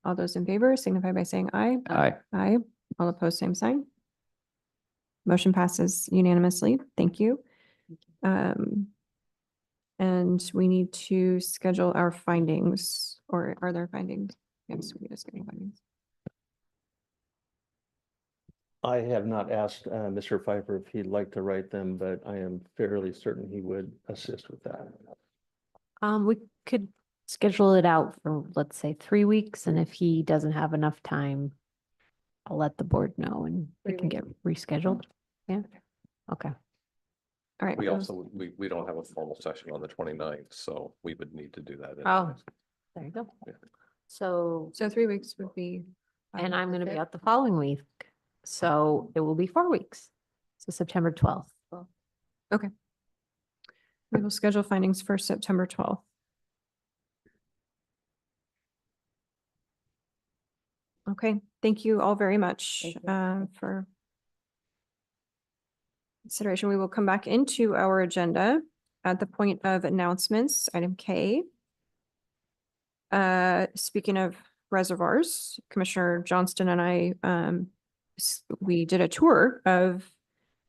All those in favor signify by saying aye. Aye. Aye. All opposed, same sign. Motion passes unanimously. Thank you. And we need to schedule our findings, or are there findings? Yes, we need to schedule findings. I have not asked Mr. Pfeiffer if he'd like to write them, but I am fairly certain he would assist with that. We could schedule it out for, let's say, 3 weeks, and if he doesn't have enough time, I'll let the board know and it 3 can get rescheduled. Yeah, okay. All right. We also, we don't have a formal session on the 29th, so we would need to do that. Oh, anyways. there you go. Yeah. So, So 3 weeks would be. and I'm going to be out the following week, so it will be 4 weeks. So September 12th. Okay. We will schedule findings for September 12th. Okay, thank you all very much Thank you. for consideration. We will come back into our agenda at the point of announcements, item K. Speaking of reservoirs. Commissioner Johnston and I, we did a tour of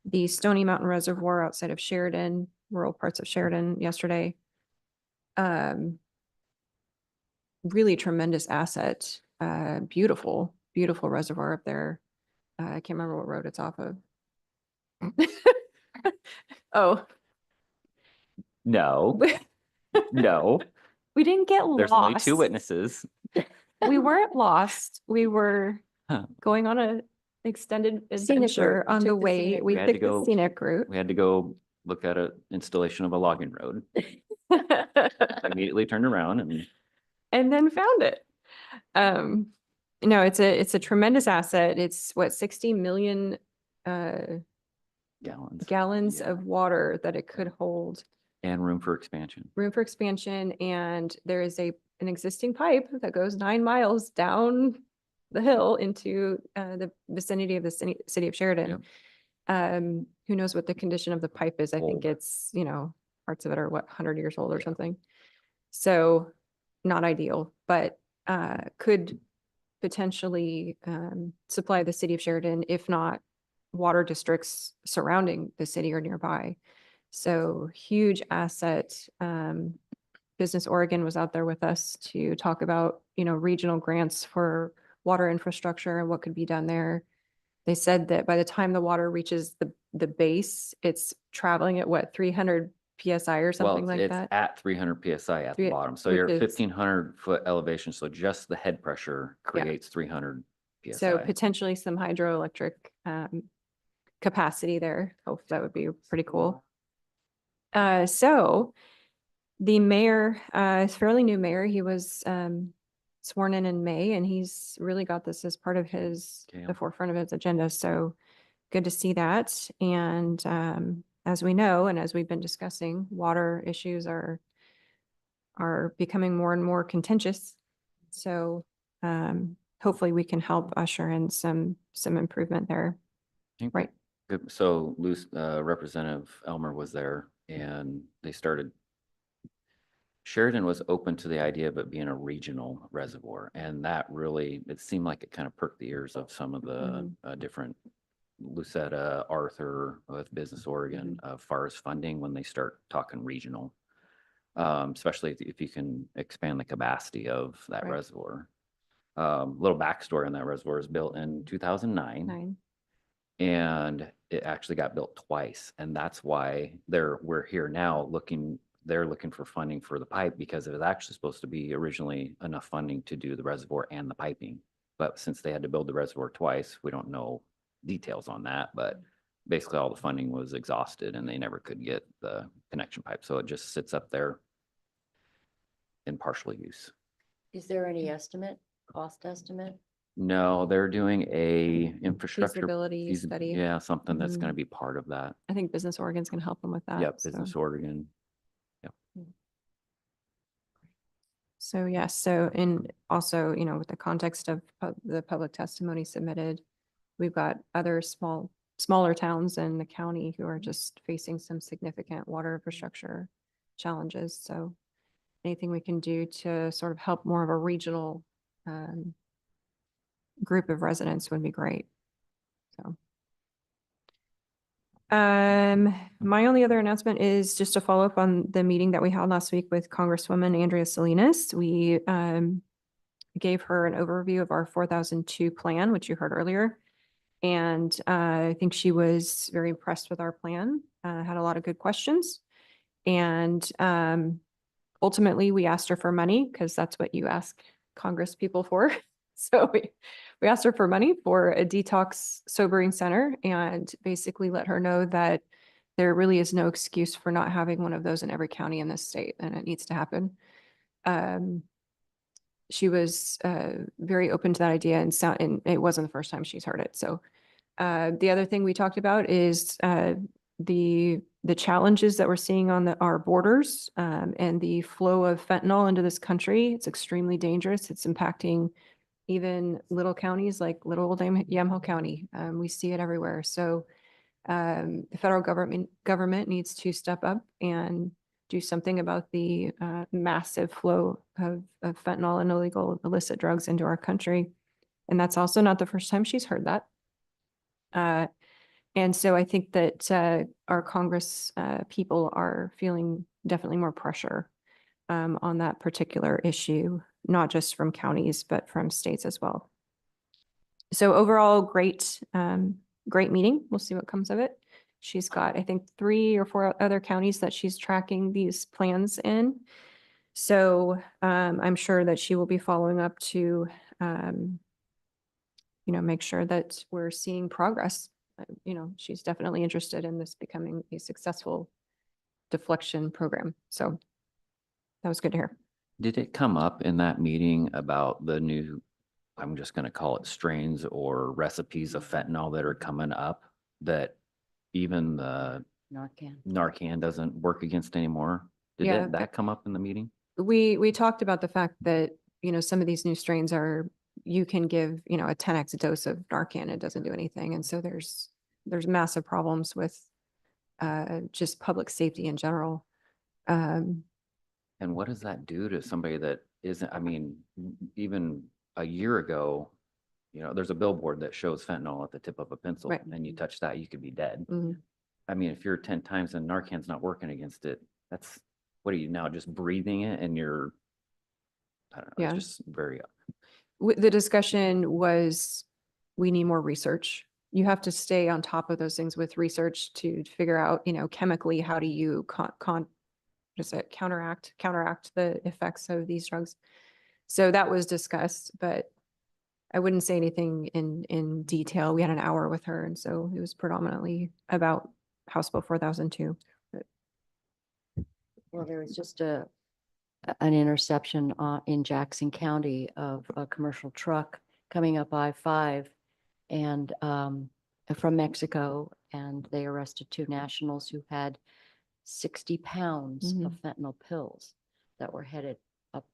the Stony Mountain Reservoir outside of Sheridan, rural parts of Sheridan yesterday. Really tremendous asset, beautiful, beautiful reservoir up there. I can't remember what road it's off of. Oh, No, no, we didn't get there's only two lost. witnesses. We weren't lost. We were Huh. going on a extended Scenic adventure route. You on the took the way. scenic We route. We had to took the go- scenic route. We had to go look at an installation of a logging road. Immediately turned around and And then found it. No, it's a tremendous asset. It's what, 60 million gallons gallons Yeah. of water that it could hold, and room for expansion. room for expansion. And there is an existing pipe that goes 9 miles down the hill into the vicinity of the city of Sheridan. Who knows what the condition of the pipe is? I think Old. it's, parts of it are 100 years old or something. So not ideal, but could potentially supply the city of Sheridan, if not water districts surrounding the city or nearby. So huge asset. Business Oregon was out there with us to talk about, regional grants for water infrastructure and what could be done there. They said that by the time the water reaches the base, it's traveling at what, 300 PSI or something Well, like it's that? at 300 PSI at the Three- bottom. So which you're at is- 1,500-foot elevation. So just the head pressure Yeah. creates 300 PSI. So potentially some hydroelectric capacity there. Hope that would be pretty cool. So the mayor, is fairly new mayor. He was sworn in May, and he's really got this as part of Okay. the forefront of his agenda. So good to see that. And as we know, and as we've been discussing, water issues are becoming more and more contentious. So hopefully we can help usher in some improvement there. Okay. Right. Good. So Representative Elmer was there and they started. Sheridan was open to the idea of it being a regional reservoir, and that really, it seemed like it kind of perked the ears of some of the different Lucetta, Arthur with Business Oregon, as far as funding when they start talking regional. Especially if you can expand the capacity of that Right. reservoir. Little backstory on that reservoir is built in 2009. And it actually got built twice. And that's why we're here now they're looking for funding for the pipe, because it was actually supposed to be originally enough funding to do the reservoir and the piping. But since they had to build the reservoir twice, we don't know details on that, but basically all the funding was exhausted and they never could get the connection pipe. So it just sits up there in partial use. Is there any cost estimate? No, they're doing a infrastructure. Feasibility study. Yeah, something that's Mhm. going to be part of that. I think Business Oregon's going to help them with that. Yep, so. Business Oregon. So yes, so also, with the context of the public testimony submitted, we've got other smaller towns in the county who are just facing some significant water infrastructure challenges. So anything we can do to sort of help more of a regional group of residents would be great. So. My only other announcement is just to follow up on the meeting that we had last week with Congresswoman Andrea Salinas. We gave her an overview of our 4002 plan, which you heard earlier. And I think she was very impressed with our plan, had a lot of good questions. And ultimately, we asked her for money because that's what you ask Congress people for. So we asked her for money for a detox sobering center and basically let her know that there really is no excuse for not having one of those in every county in this state, and it needs to happen. She was very open to that idea, and it wasn't the first time she's heard it. So the other thing we talked about is the challenges that we're seeing on our borders and the flow of fentanyl into this country. It's extremely dangerous. It's impacting even little counties like little old Yamhill County. We see it everywhere. So the federal government needs to step up and do something about the massive flow of fentanyl and illegal illicit drugs into our country. And that's also not the first time she's heard that. And so I think that our Congress people are feeling definitely more pressure on that particular issue, not just from counties, but from states as well. So overall, great, great meeting. We'll see what comes of it. She's got, I think, 3 or 4 other counties that she's tracking these plans in. So I'm sure that she will be following up to, make sure that we're seeing progress. She's definitely interested in this becoming a successful deflection program. So that was good to hear. Did it come up in that meeting about the new, I'm just going to call it strains or recipes of fentanyl that are coming up that even the Narcan doesn't work against anymore? Did Yeah, that come up in the meeting? We talked about the fact that, some of these new strains you can give, a 10x dose of Narcan, it doesn't do anything. And so there's massive problems with just public safety in general. And what does that do to somebody that isn't, even a year ago, there's a billboard that shows fentanyl at the tip of a pencil, Right. and you touch that, you could be dead. Mhm. If you're 10 times and Narcan's not working against it, what are you now, just breathing it and you're, I don't know, Yeah. it's just very, The discussion was, we need more research. You have to stay on top of those things with research to figure out, chemically, how do you counteract the effects of these drugs. So that was discussed, but I wouldn't say anything in detail. We had an hour with her, and so it was predominantly about House Bill 4002. Well, there was just an interception in Jackson County of a commercial truck coming up I-5 and from Mexico, and they arrested 2 nationals who had 60 pounds of fentanyl pills that were headed up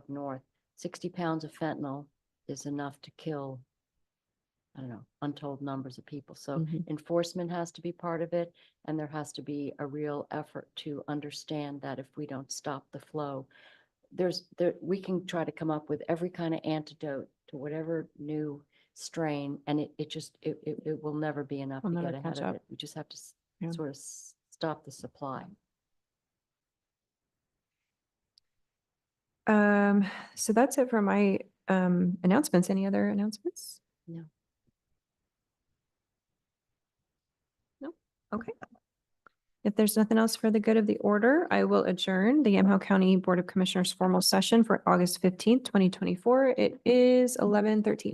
north. 60 pounds of fentanyl is enough to kill, I don't know, untold numbers of people. So enforcement has to be part of it, and there has to be a real effort to understand that if we don't stop the flow, we can try to come up with every kind of antidote to whatever new strain, and it will never be enough We'll to never get ahead catch of up. it. We just have to Yeah. sort of stop the supply. So that's it for my announcements. Any other announcements? No. No? Okay. If there's nothing else for the good of the order, I will adjourn the Yamhill County Board of Commissioners formal session for August 15th, 2024. It is 11:13.